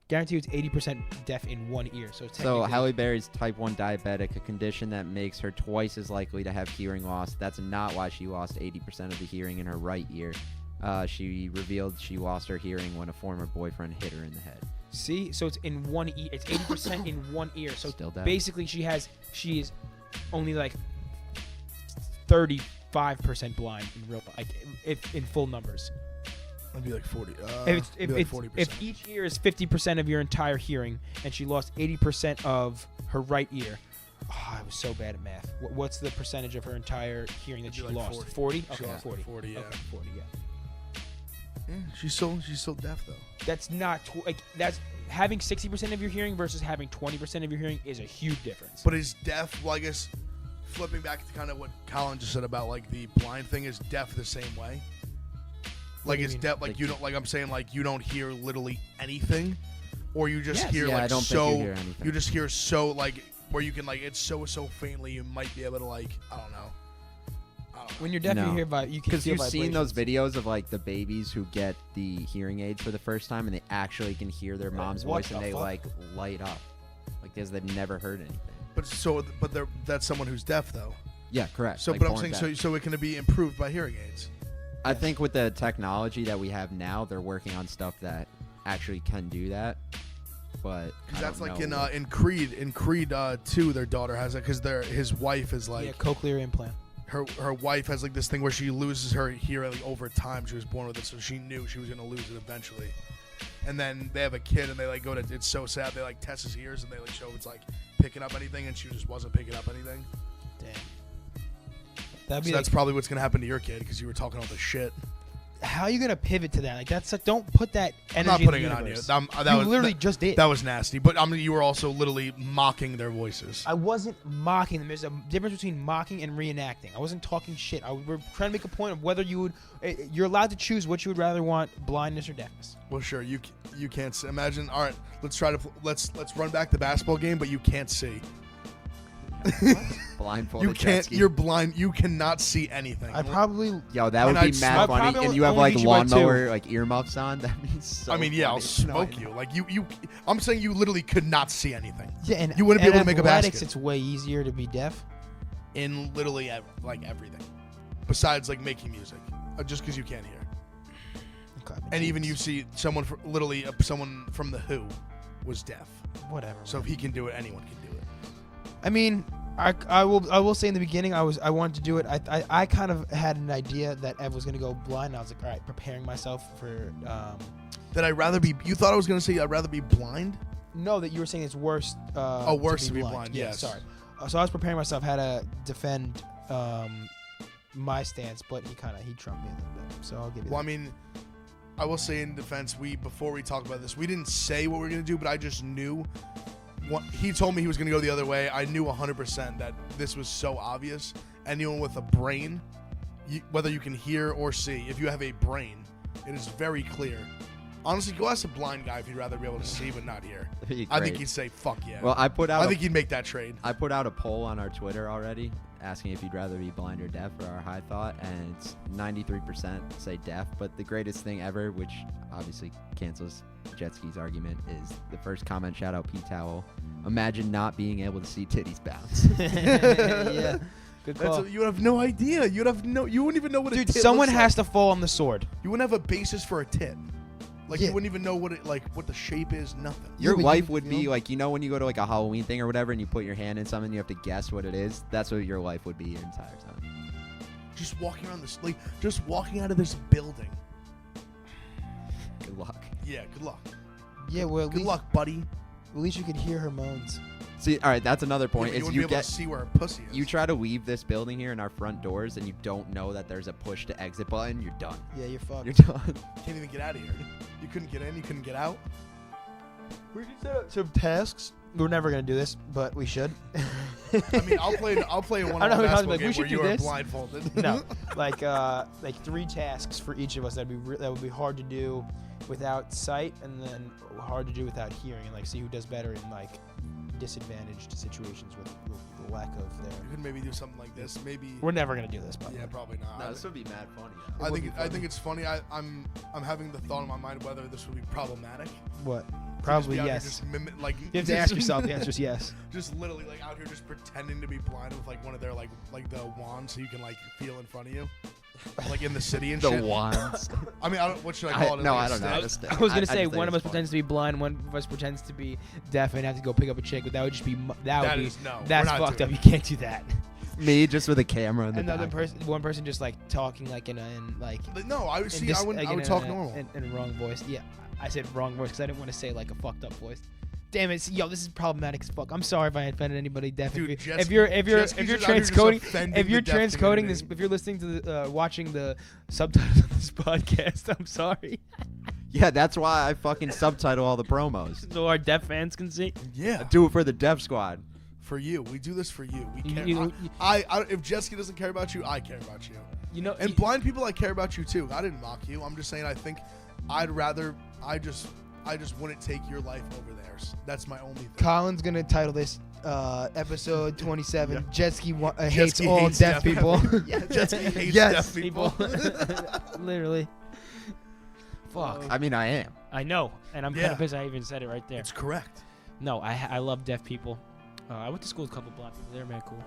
Guarantee you it's 80% deaf in one ear. So So technically- Halle Berry's type 1 diabetic, a condition that makes her twice as likely to have hearing loss. That's not why she lost 80% of the hearing in her right ear. She revealed she lost her hearing when a former boyfriend hit her in the head. See, so it's in one ear. It's 80% in one ear. So Still deaf. basically, she is only like 35% blind in real, like if in full numbers. It'd be like 40. If 40%. if each ear is 50% of your entire hearing, and she lost 80% of her right ear. Oh, I was so bad at math. What's the percentage of her entire hearing that she It'd be like lost? 40. 40? She Okay, lost 40. 40, yeah. Okay, 40, yeah. Yeah, she's so deaf though. That's not that's having 60% of your hearing versus having 20% of your hearing is a huge difference. But is deaf? Well, I guess flipping back to kind of what Colin just said about like the blind thing, is deaf the same way? Like do you is mean? deaf like you don't, like I'm saying, like you don't hear literally anything, or you just Yes. hear Yeah, I like don't think so you hear anything. you just hear so like where you can like it's so faintly you might be able to like I don't know. When you're deaf, No. you hear you can Because feel you've seen those vibrations. videos of like the babies who get the hearing aids for the first time and they actually can hear their mom's What voice and the they fuck? like light up, like because they've never heard anything. But that's someone who's deaf though. Yeah, correct. So, like but I'm born saying deaf. so it can be improved by hearing aids. I think with the technology that we have now, they're working on stuff that actually can do that. But Because I that's don't like know. in Creed 2, their daughter has it because his wife is like cochlear implant. her wife has like this thing where she loses her hearing like over time. She was born with it, so she knew she was gonna lose it eventually. And then they have a kid, and they like go to. It's so sad. They like test his ears, and they like show it's like picking up anything, and she just wasn't picking up anything. Damn. That'd be So that's like, probably what's gonna happen to your kid because you were talking all the shit. how are you gonna pivot to that? Like that's like, don't put that I'm energy not in putting the it on you. universe. That You was, literally that, just did. that was nasty. But I mean, you were also literally mocking their voices. I wasn't mocking them. There's a difference between mocking and reenacting. I wasn't talking shit. We're trying to make a point of whether you would. You're allowed to choose what you would rather want: blindness or deafness. Well, sure. You can't see. Imagine. All right, let's try to let's run back the basketball game, but you can't see. Blindfolded. You can't. Jetski. You're blind. You cannot see anything. I probably. Yo, that would And be I'd mad smoke- funny. probably And you have only like beat you by two. lawnmower like earmuffs on. That means so. I mean, yeah, I'll funny. No, I smoke know. you. Like you. I'm saying you literally could not see anything Yeah, and You wouldn't be in able to make a athletics, basket. It's way easier to be deaf. in literally like everything, besides like making music, just because you can't hear. Okay, And even you see someone someone from the Who was deaf. whatever. So if he can do it, anyone can do it. I mean, I will say in the beginning I wanted to do it. I kind of had an idea that Ev was gonna go blind. I was like, all right, preparing myself for. That I'd rather be. You thought I was gonna say I'd rather be blind? No, that you were saying it's worse. Worse to be blind, Yeah, yes. sorry. So I was preparing myself how to defend my stance, but he trumped me a little bit. So I'll give you. Well, I that. mean, I will say in defense, before we talk about this, we didn't say what we were gonna do, but I just knew. He told me he was gonna go the other way. I knew 100% that this was so obvious. Anyone with a brain, whether you can hear or see, if you have a brain, it is very clear. Honestly, go ask a blind guy if he'd rather be able to see but not hear. That'd be I think great. he'd say, "Fuck yeah." Well, I think he'd make that trade. I put out a poll on our Twitter already asking if you'd rather be blind or deaf for our high thought, and it's 93% say deaf. But the greatest thing ever, which obviously cancels Jetski's argument, is the first comment. Shout out Pete Towel. Imagine not being able to see titties bounce. Yeah, good call. You have no idea. You wouldn't even know what a Dude, tit someone looks has like. to fall on the sword. You wouldn't have a basis for a tit. Like Yeah. you wouldn't even know what the shape is. Nothing. Your Yeah, but life you- would you be know- like, when you go to like a Halloween thing or whatever, and you put your hand in something, you have to guess what it is. That's what your life would be your entire time. Just walking around just walking out of this building. Good luck. Yeah. Good luck. Yeah, well, Good luck, buddy. At least you could hear her moans. See, all right, that's another Yeah, point. but you is wouldn't you be able get to see where her pussy is. you try to leave this building here in our front doors, and you don't know that there's a push to exit button. You're done. Yeah, you're fucked. You're done. can't even get out of here. You couldn't get in. You couldn't get out. We should set up some tasks. We're never gonna do this, but we should. I mean, I'll play a I one-on-one know, I was basketball like, we game should where do you are this. blindfolded. No, like 3 tasks for each of us that would be hard to do without sight, and then hard to do without hearing, and like see who does better in like disadvantaged situations with the lack of You there. could maybe do something like this. Maybe. We're never gonna do this, but Yeah, probably not. No, this would be mad funny. I think it's funny. I'm having the thought in my mind whether this would be problematic. what? To Probably just be out here yes. Just mimic, like You have to ask yourself. The answer is yes. Just literally like out here just pretending to be blind with like one of their like the wands so you can like feel in front of you, like in the city and The shit. wands. I mean, what should I call it? No, Like I a don't know. stick? I was gonna I say just think one of us it's funny. pretends to be blind, one of us pretends to be deaf, and have to go pick up a chick. But that would just be That would is- no, be that's we're not fucked up. doing You can't do that. Me just with a camera in the Another back. person, one person just like talking like in like No, I would in see. this- I would. like, I in would a- talk normal. in a wrong voice. Yeah, I said wrong voice because I didn't want to say like a fucked up voice. Damn it, yo, this is problematic as fuck. I'm sorry if I offended anybody deaf. Dude, if Jetski- you're Jetski's just out here just transcoding, offending if you're the deaf transcoding this, community. if you're listening to the watching the subtitles of this podcast, I'm sorry. Yeah, that's why I fucking subtitle all the promos. So our deaf fans can see. Yeah, Do it for the Dev Squad. for you. We do this for you. We You- care. you- I if Jetski doesn't care about you, I care about you. You know, And blind people, I care about you too. I didn't mock you. I'm just saying. I think I'd rather. I just wouldn't take your life over theirs. That's my only thing. Colin's gonna title this episode 27. Jetski hates Jetski all hates deaf deaf people. Jetski hates Yes, deaf people. Literally. Fuck. I mean, I am. I know, and I'm kind Yeah. of pissed I even said it right there. It's correct. No, I love deaf people. I went to school with a couple black people. They're man cool.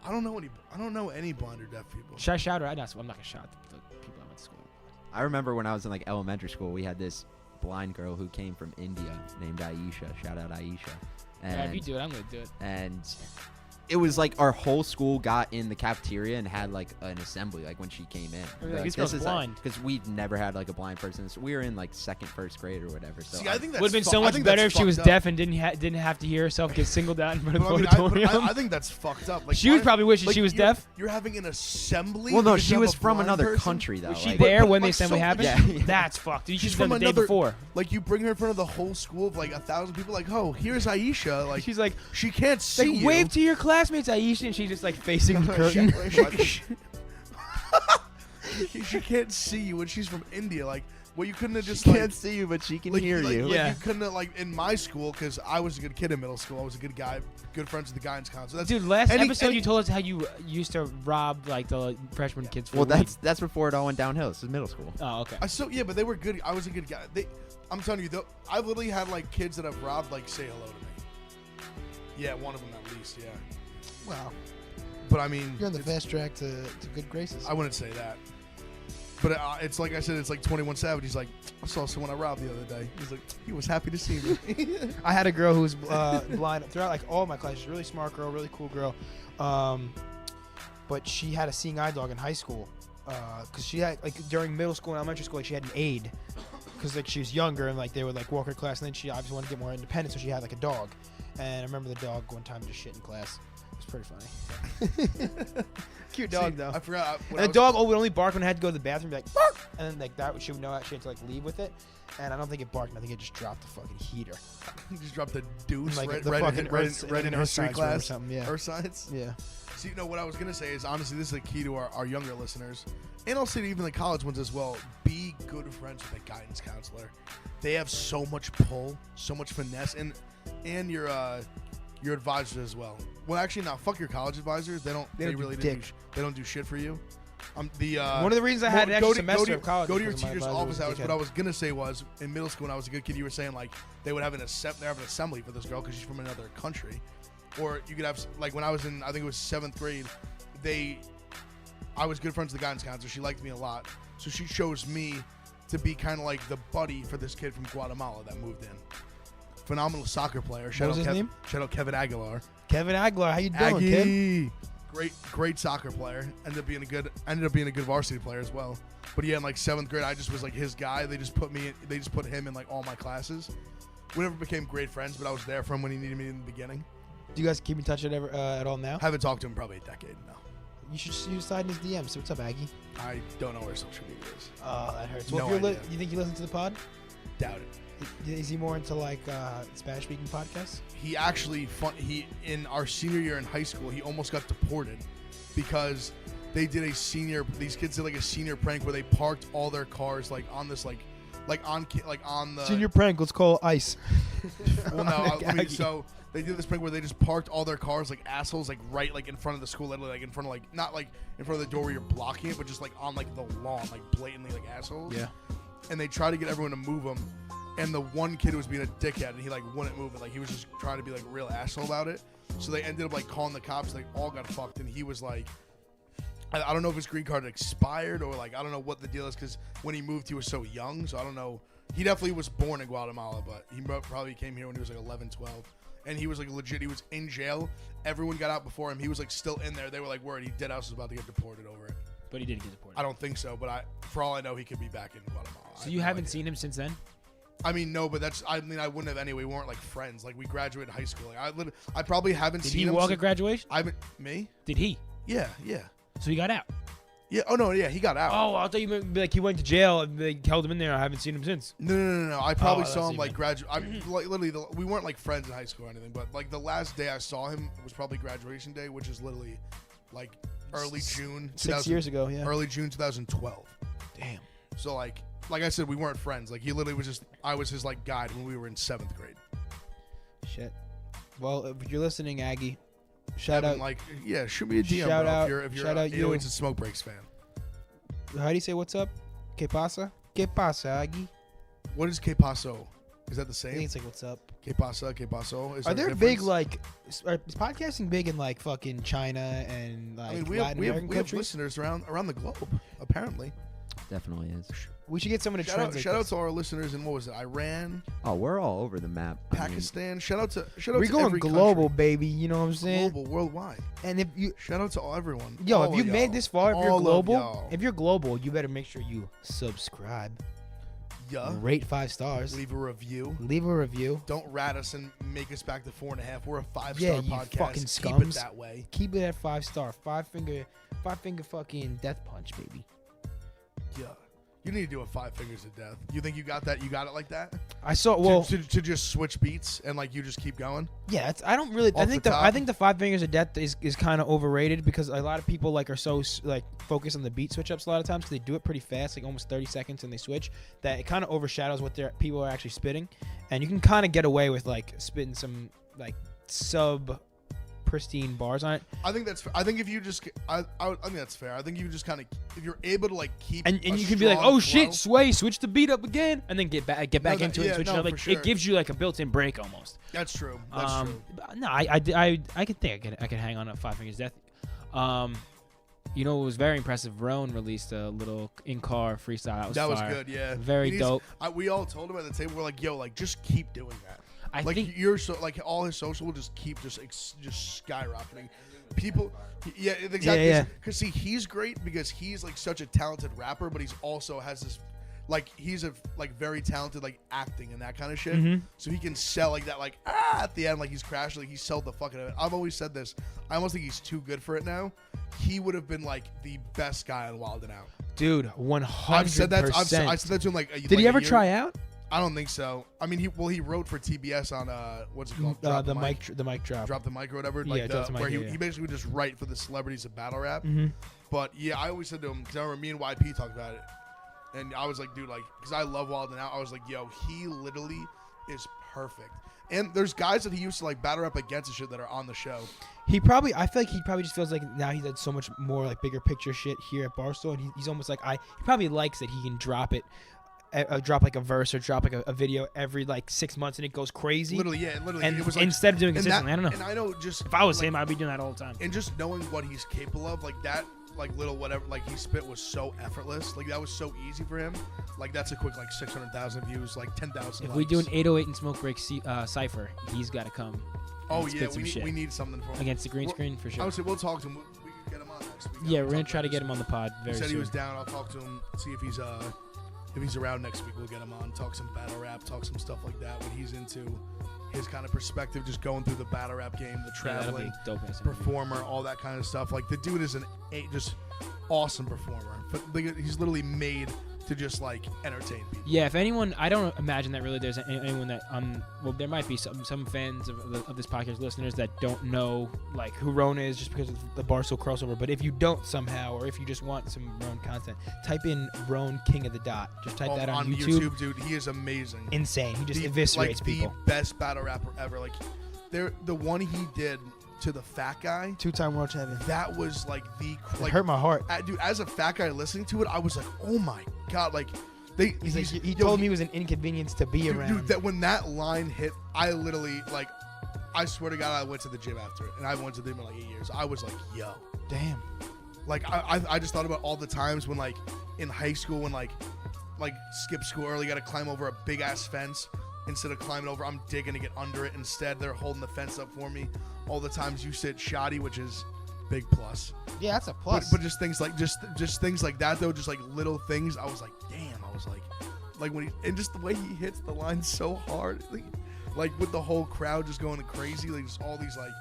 I don't know any blind or deaf people. Should I shout her out? No, I'm not gonna shout the people I went to school with. I remember when I was in like elementary school, we had this blind girl who came from India named Aisha. Shout out Aisha. Yeah, if you do it, I'm gonna do it. And it was like our whole school got in the cafeteria and had like an assembly like when she came in. Like, this girl's blind. Because we'd never had like a blind person. So we were in like second, first grade or whatever. So See, I think that's would have been so much better if she was deaf and didn't have to hear herself get singled out in front of the auditorium. I think that's fucked up. Like, she was probably wishing she was deaf. You're having an assembly. Well, no, because she you have was a from blind another person? country though. Was she like- there when the like, assembly so- happened? Yeah. That's fucked. She's She's from from the day another. before. Like you bring her in front of the whole school of like 1,000 people. Like, oh, here's Aisha. Like She's like, she can't see like you. wave to your classmates, Aisha, and she's just like facing the curtain. She can't see you when she's from India. Like, well, you couldn't have just She like, can't see you, but she can like, hear like, you. Like, Yeah. you couldn't have, like in my school, because I was a good kid in middle school. I was a good guy, good friends with the guidance counselor. That's, Dude, last any- episode any- you told us how you used to rob like the freshman kids for Well, weed. that's before it all went downhill. This is middle school. Oh, okay. Yeah, but they were good. I was a good guy. I'm telling you, I've literally had like kids that have robbed like say hello to me. Yeah, one of them at least. Yeah, Wow. but I mean, You're on the fast track to good graces. I wouldn't say that. But it's like I said, it's like 21 Savage. He's like, I saw someone I robbed the other day. He's like, he was happy to see me. I had a girl who was blind throughout like all my classes. Really smart girl, really cool girl. But she had a seeing eye dog in high school. Because she had like during middle school and elementary school, like, she had an aide. Because like she was younger and like they would like walk her to class, and then she obviously wanted to get more independent, so she had like a dog. And I remember the dog one time just shit in class. It was pretty funny. Cute dog though. I forgot. And the dog would only bark when it had to go to the bathroom, be like, bark! And then like that, she would know that she had to like leave with it. And I don't think it barked. I think it just dropped the fucking heater. He just dropped the deuce Like right, the right, fucking in, right, earth- in, right in earth history science room or class. something, yeah. Earth science. Yeah. See, what I was gonna say is honestly, this is a key to our younger listeners, and I'll say to even the college ones as well. Be good friends with a guidance counselor. They have so much pull, so much finesse, and your advisors as well. Well, actually, no. Fuck your college advisors. They don't really do didn't dick. they don't do shit for you. One of the reasons I had an extra semester of college. Go to your because my teacher's advisor office was a hours. dickhead. What I was gonna say was, in middle school when I was a good kid, you were saying like they would have an assembly for this girl because she's from another country, or you could have like when I was in, I think it was 7th grade, I was good friends with the guidance counselor. She liked me a lot, so she chose me to be kind of like the buddy for this kid from Guatemala that moved in. Phenomenal soccer player. What was his name? Shout out Kevin Aguilar. Kevin Aguilar, how you doing, kid? Aggie. Great soccer player. Ended up being a good varsity player as well. But yeah, in like 7th grade, I just was like his guy. They just put him in like all my classes. We never became great friends, but I was there for him when he needed me in the beginning. Do you guys keep in touch at all now? Haven't talked to him probably a decade now. You should slide in his DM. So what's up, Aggie? I don't know where social media is. Oh, that hurts. No Well, if idea. you think he listens to the pod? Doubt it. Is he more into like Spanish-speaking podcasts? He actually in our senior year in high school, he almost got deported because they did these kids did like a senior prank where they parked all their cars like on this like on the Senior prank. Let's call ICE. Well, no, so they did this prank where they just parked all their cars like assholes, like right like in front of the school, literally like in front of like not like in front of the door where you're blocking it, but just like on like the lawn, like blatantly like assholes. Yeah. And they tried to get everyone to move them, and the one kid was being a dickhead, and he like wouldn't move it, like he was just trying to be like a real asshole about it. So they ended up like calling the cops, like all got fucked, and he was like, I don't know if his green card expired or like I don't know what the deal is because when he moved he was so young, so I don't know. He definitely was born in Guatemala, but he probably came here when he was like 11, 12. And he was like legit, he was in jail. Everyone got out before him. He was like still in there. They were like worried dead house was about to get deported over it. But he didn't get deported. I don't think so, but for all I know, he could be back in Guatemala. So you haven't seen him since then? I mean, no, but I wouldn't have anyway. We weren't like friends. Like we graduated high school. Like, I probably haven't Did seen he him. walk at graduation? Me? Did he? Yeah. So he got out? Yeah. Oh no. Yeah, he got out. Oh, I thought you meant like he went to jail and they held him in there. I haven't seen him since. No. I probably Oh, saw that's him like even- graduate. Like literally, we weren't like friends in high school or anything. But like the last day I saw him was probably graduation day, which is literally like early June. 6 years ago, yeah. Early June 2012. Damn. So like I said, we weren't friends. Like he literally was just I was his like guide when we were in 7th grade. Shit. Well, if you're listening, Aggie, shout out. Like shoot me a DM, Shout bro, out- if you're shout out you. it's a Smoke Breaks fan. How do you say what's up? ¿Qué pasa? ¿Qué pasa, Aggie? What is Que Paso? Is that the I think same? it's like what's up. Que pasa, que paso. Is Are there a there big difference? is podcasting big in like fucking China and like I mean, Latin American we have countries? listeners around the globe. Apparently. Definitely is. We should get someone to Shout out translate. to our listeners in what was it? Iran, Oh, we're all over the map. I mean, Pakistan. Shout out We're to going every global, country. baby. You know what I'm saying? Global, worldwide. And if you, Shout out to everyone. yo, All if you of made y'all. this far, if you're All of global, y'all. if you're global, you better make sure you subscribe, Yeah. rate 5 stars, Leave a review. leave a review. Don't rat us and make us back to 4.5. We're a 5-star Yeah, you podcast. fucking Keep scums. it that way. Keep it at 5 star. Five finger fucking death punch, baby. Yeah. You need to do a 5 fingers of death. You think you got that? You got it like that? I saw. Well, to just switch beats and like you just keep going. yeah. I don't really. I Off think the I top? think the 5 fingers of death is kind of overrated because a lot of people like are so like focused on the beat switch ups a lot of times because they do it pretty fast, like almost 30 seconds, and they switch. That it kind of overshadows what their people are actually spitting, and you can kind of get away with like spitting some like sub pristine bars on it. I think that's. I think if you just, I think that's fair. I think you just kind of, if you're able to like keep, And a you can be like, strong oh shit, flow- sway, switch the beat up again, and then get back into it, and switch it up. for Like sure. it gives you like a built-in break almost. That's true. That's true. But no, I could think I could hang on to 5 fingers death. You know, it was very impressive. Roan released a little in-car freestyle. That was fire. Good. Yeah. Very He needs- dope. We all told him at the table. We're like, yo, like just keep doing that. I Like think you're so like all his social will just keep just skyrocketing. People, yeah, exactly. Yeah. Because see, he's great because he's like such a talented rapper, but he's also has this, like he's a like very talented like acting and that kind of shit. Mhm. So he can sell like that like at the end like he's crashing like he sold the fuck out of it. I've always said this. I almost think he's too good for it now. He would have been like the best guy on Wild 'N Out. dude, 100%. I've said that. I said that to him like. Did he ever try out? I don't think so. I mean, he wrote for TBS on what's it called? Drop The mic drop. Drop the mic or whatever. Yeah, Like Drop the Mic, where yeah. he basically would just write for the celebrities of battle rap. Mhm. But yeah, I always said to him because I remember me and YP talked about it, and I was like, dude, like, because I love Wild 'N Out. I was like, yo, he literally is perfect. And there's guys that he used to like battle rap against and shit that are on the show. I feel like he probably just feels like now he's had so much more like bigger picture shit here at Barstool, and he's almost like he probably likes that he can drop it. Drop like a verse or drop like a video every like 6 months and it goes crazy. Literally, yeah, literally. And it was like, instead of doing it and that- consistently, I don't know. And I know just If I was like, him, I'd be doing that all the time. and just knowing what he's capable of, like that, like little whatever, like he spit was so effortless, like that was so easy for him. Like that's a quick like 600,000 views, like 10,000. If we do an 808 and smoke break cipher, he's got to come. oh and yeah, spit some shit. we need something for him Against the green Well, screen for I sure. would say we'll talk to him. We can get him on next week. Yeah, We'll we're gonna talk try to about get this. him on the pod He very said soon. he was down. I'll talk to him, see if he's around next week. We'll get him on, talk some battle rap, talk some stuff like that. What he's into, his kind of perspective, just going through the battle rap game, the Yeah, that'll be traveling dope ass interview. performer, all that kind of stuff. Like the dude is just awesome performer. But like, he's literally made to just like entertain people. Yeah, if anyone, I don't imagine that really there's anyone that well, there might be some fans of this podcast listeners that don't know like Who Roan is just because of the Barstool crossover. But if you don't somehow, or if you just want some Roan content, type in Roan King of the Dot. Just type that on YouTube. dude. He is amazing. Insane. He just the, eviscerates like, people. The best battle rapper ever. Like, the one he did to the fat guy. 2-time world champion. That was like the It like hurt my heart. dude. As a fat guy listening to it, I was like, oh my god, like He's like, he told me it was an inconvenience to be around. Dude, that when that line hit, I literally like, I swear to God, I went to the gym after it, and I went to the gym in like 8 years. I was like, yo, Damn. like I just thought about all the times when like in high school when like skip school early, got to climb over a big ass fence. Instead of climbing over, I'm digging to get under it. Instead, they're holding the fence up for me. All the times you said shoddy, which is big plus. Yeah, that's a plus. But just things like just things like that though, just like little things. I was like, damn. I was like when he, and just the way he hits the line so hard, like with the whole crowd just going crazy, like just all these like.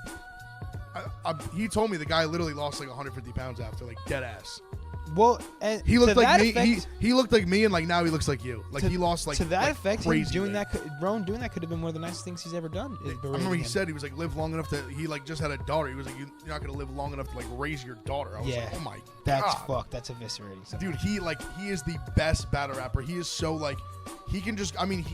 He told me the guy literally lost like 150 pounds after, like dead ass. well, and He looked to like that me. Effect, He looked like me, and like now he looks like you. Like he lost like to that like, effect, him crazy doing weight. that, Roan doing that could have been one of the nicest things he's ever done. Is I remember berating he him. said he was like live long enough to. He like just had a daughter. He was like, you're not gonna live long enough to like raise your daughter. I was Yeah. like, oh my That's god, fucked. That's eviscerating. Something. dude. He is the best battle rapper. He is so like he can just. I mean,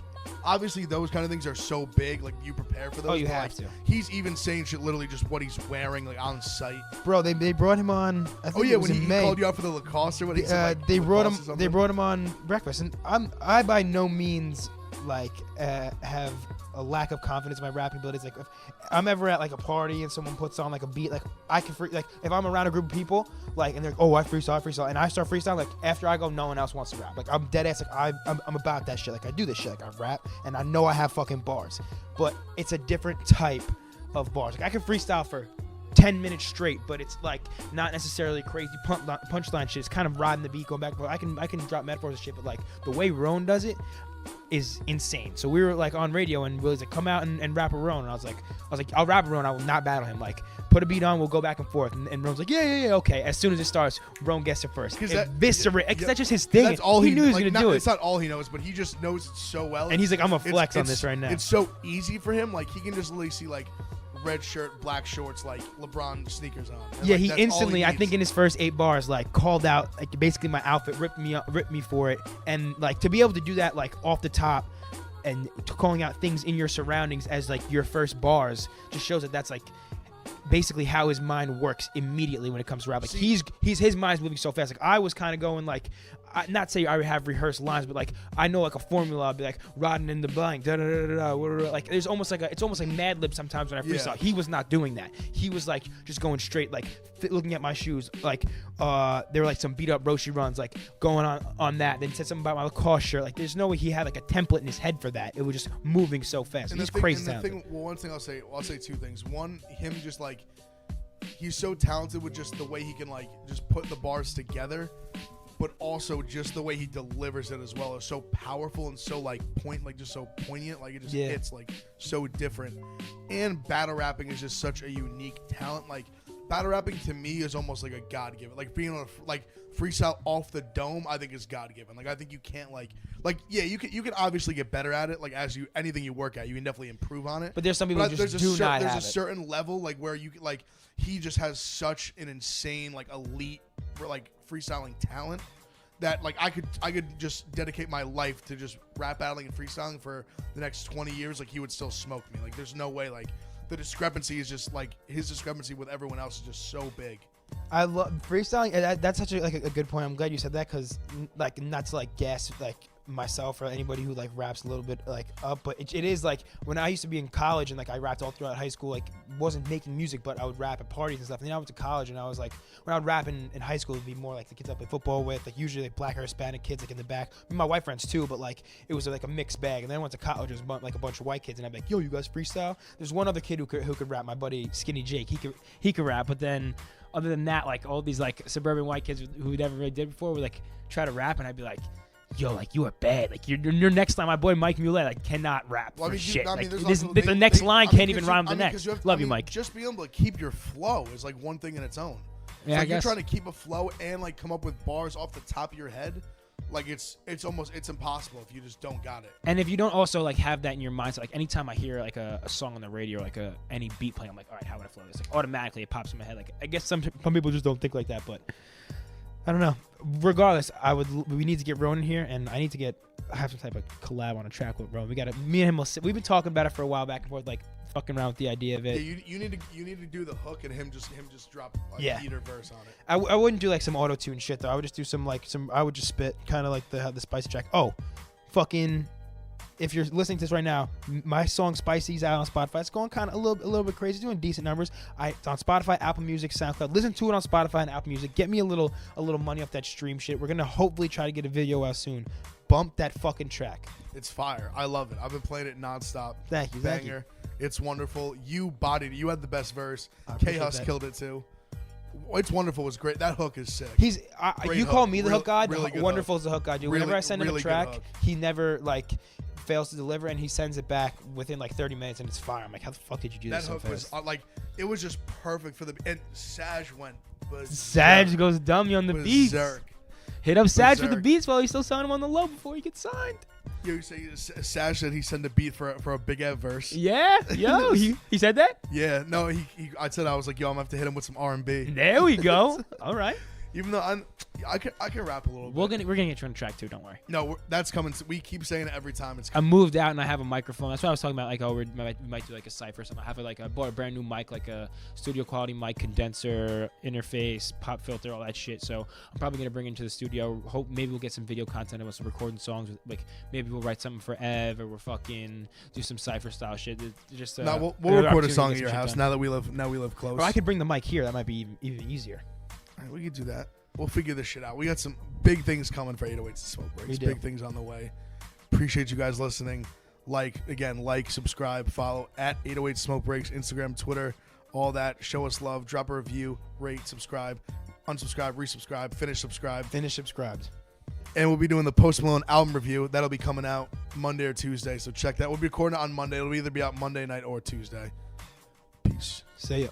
obviously those kind of things are so big. Like you prepare for those. Oh, you but, have like, to. He's even saying shit literally just what he's wearing like on site. Bro, they brought him on. I think Oh yeah, it was when in he May. called you out for the Lacoste or what he said. Like, they brought Lacoste or him. something. They brought him on breakfast, and I by no means have a lack of confidence in my rapping abilities. Like if I'm ever at like a party and someone puts on like a beat, like I can like if I'm around a group of people, like and they're I freestyle, and I start freestyling, like after I go, no one else wants to rap. Like I'm dead ass. Like I'm about that shit. Like I do this shit. Like I rap and I know I have fucking bars, but it's a different type of bars. Like I can freestyle for 10 minutes straight, but it's like not necessarily crazy punchline shit. It's kind of riding the beat, going back and forth. I can drop metaphors and shit, but like the way Roan does it is insane. So we were like on radio and Willie's like, come out and rap a Roan, and I was like, I'll rap a Roan. I will not battle him. Like put a beat on, we'll go back and forth. And Roan's like, yeah, okay. As soon as it starts, Roan gets it first. Because that's just his thing. That's all he knew he was like, gonna do it. It's not all he knows, but he just knows it so well. And he's like, I'm gonna flex on this right now. It's so easy for him. Like he can just literally see like red shirt, black shorts, like LeBron sneakers on. And yeah, like, he instantly, I think in his first 8 bars, like called out like basically my outfit, ripped me for it, and like to be able to do that like off the top, and calling out things in your surroundings as like your first bars just shows that that's like basically how his mind works immediately when it comes to rap. Like his mind's moving so fast. Like I was kind of going like, not say I have rehearsed lines, but like I know like a formula. I'll be like rodding in the blank, da da da da da. Like there's almost like it's almost like Mad Lib sometimes when I freestyle. Yeah. He was not doing that. He was like just going straight, like looking at my shoes. Like there were like some beat up Roshi runs, like going on that. Then said something about my Lacoste shirt. Like there's no way he had like a template in his head for that. It was just moving so fast. And he's crazy talented. One thing I'll say 2 things. One, him just like he's so talented with just the way he can like just put the bars together. But also just the way he delivers it as well is so powerful and so like just so poignant, like it just hits like so different. And battle rapping is just such a unique talent. Like battle rapping to me is almost like a God given. Like being able to like freestyle off the dome, I think is God given. Like I think you can't you can obviously get better at it. Like anything you work at, you can definitely improve on it. But there's some people who just do not have it. There's a certain level like where you like he just has such an insane like elite like freestyling talent that like I could just dedicate my life to just rap battling and freestyling for the next 20 years. Like he would still smoke me. Like there's no way. Like the discrepancy is just like his discrepancy with everyone else is just so big. I love freestyling. That's such a good point. I'm glad you said that because like not to like gas like myself or anybody who like raps a little bit like up, but it is like when I used to be in college and like I rapped all throughout high school, like wasn't making music, but I would rap at parties and stuff. And then I went to college and I was like, when I would rap in high school, it'd be more like the kids I play football with, like usually like black or Hispanic kids like in the back. My white friends too, but like it was like a mixed bag. And then I went to college, it was like a bunch of white kids, and I'd be like, yo, you guys freestyle? There's one other kid who could rap, my buddy Skinny Jake. He could rap, but then other than that, like all these like suburban white kids who never really did before would like try to rap, and I'd be like, yo, like you are bad. Like your next line, my boy Mike Mulet, like cannot rap for shit. Like the next line can't even rhyme with the next. Love you, Mike. Just being able to keep your flow is like one thing in its own. Yeah, like you're trying to keep a flow and like come up with bars off the top of your head. Like it's impossible if you just don't got it. And if you don't also like have that in your mind, so like anytime I hear like a song on the radio, or like any beat playing, I'm like, all right, how would I flow this? Like automatically it pops in my head. Like I guess some people just don't think like that, but I don't know. Regardless, we need to get Ronan here, and I need to have some type of collab on a track with Ronan. Me and him we've been talking about it for a while, back and forth, like fucking around with the idea of it. Yeah, you need to do the hook and him just drop like a beat or verse on it. I wouldn't do like some auto tune shit though. I would just do I would just spit kind of like the spicy track. Oh, fucking. If you're listening to this right now, my song Spicy's out on Spotify. It's going kind of a little bit crazy, doing decent numbers. It's on Spotify, Apple Music, SoundCloud. Listen to it on Spotify and Apple Music. Get me a little money off that stream shit. We're gonna hopefully try to get a video out soon. Bump that fucking track. It's fire. I love it. I've been playing it nonstop. Thank you. Banger. It's wonderful. You bodied it. You had the best verse. K-Hus killed it too. It's wonderful. It was great. That hook is sick. You call me the hook god. Really Wonderful is the hook god, dude. Whenever I send him a track, he never like fails to deliver, and he sends it back within like 30 minutes, and it's fire. I'm like, how the fuck did you do that this so hook fast? Was like, it was just perfect for and Saj went. Saj goes dummy on the beats. Hit up Saj for the beats while he's still signing him on the low before he gets signed. Yo, you say Saj said he sent a beat for a big ass verse. Yeah, yo, he said that. Yeah, no, I said I was like, yo, I'm gonna have to hit him with some R&B. There we go. All right. Even though I can rap a little bit. We're gonna get you on track too. Don't worry. No, that's coming. We keep saying it every time. It's I coming. moved out and I have a microphone. That's what I was talking about. Like, we might do like a cipher or something. I have I bought a brand new mic, like a studio quality mic, condenser, interface, pop filter, all that shit. So I'm probably gonna bring it into the studio. Hope maybe we'll get some video content of us recording songs. Like maybe we'll write something for Ev, or we'll fucking do some cipher style shit. Just No, we'll another record a opportunity song to at get your some shit house. done. Now we live close. Or I could bring the mic here. That might be even easier. All right, we could do that. We'll figure this shit out. We got some big things coming for 808s and Smoke Breaks. We do. Big things on the way. Appreciate you guys listening. Like, subscribe, follow at 808 Smoke Breaks, Instagram, Twitter, all that. Show us love. Drop a review, rate, subscribe, unsubscribe, resubscribe, finish subscribe. Finish subscribed. And we'll be doing the Post Malone album review. That'll be coming out Monday or Tuesday. So check that. We'll be recording it on Monday. It'll either be out Monday night or Tuesday. Peace. See ya.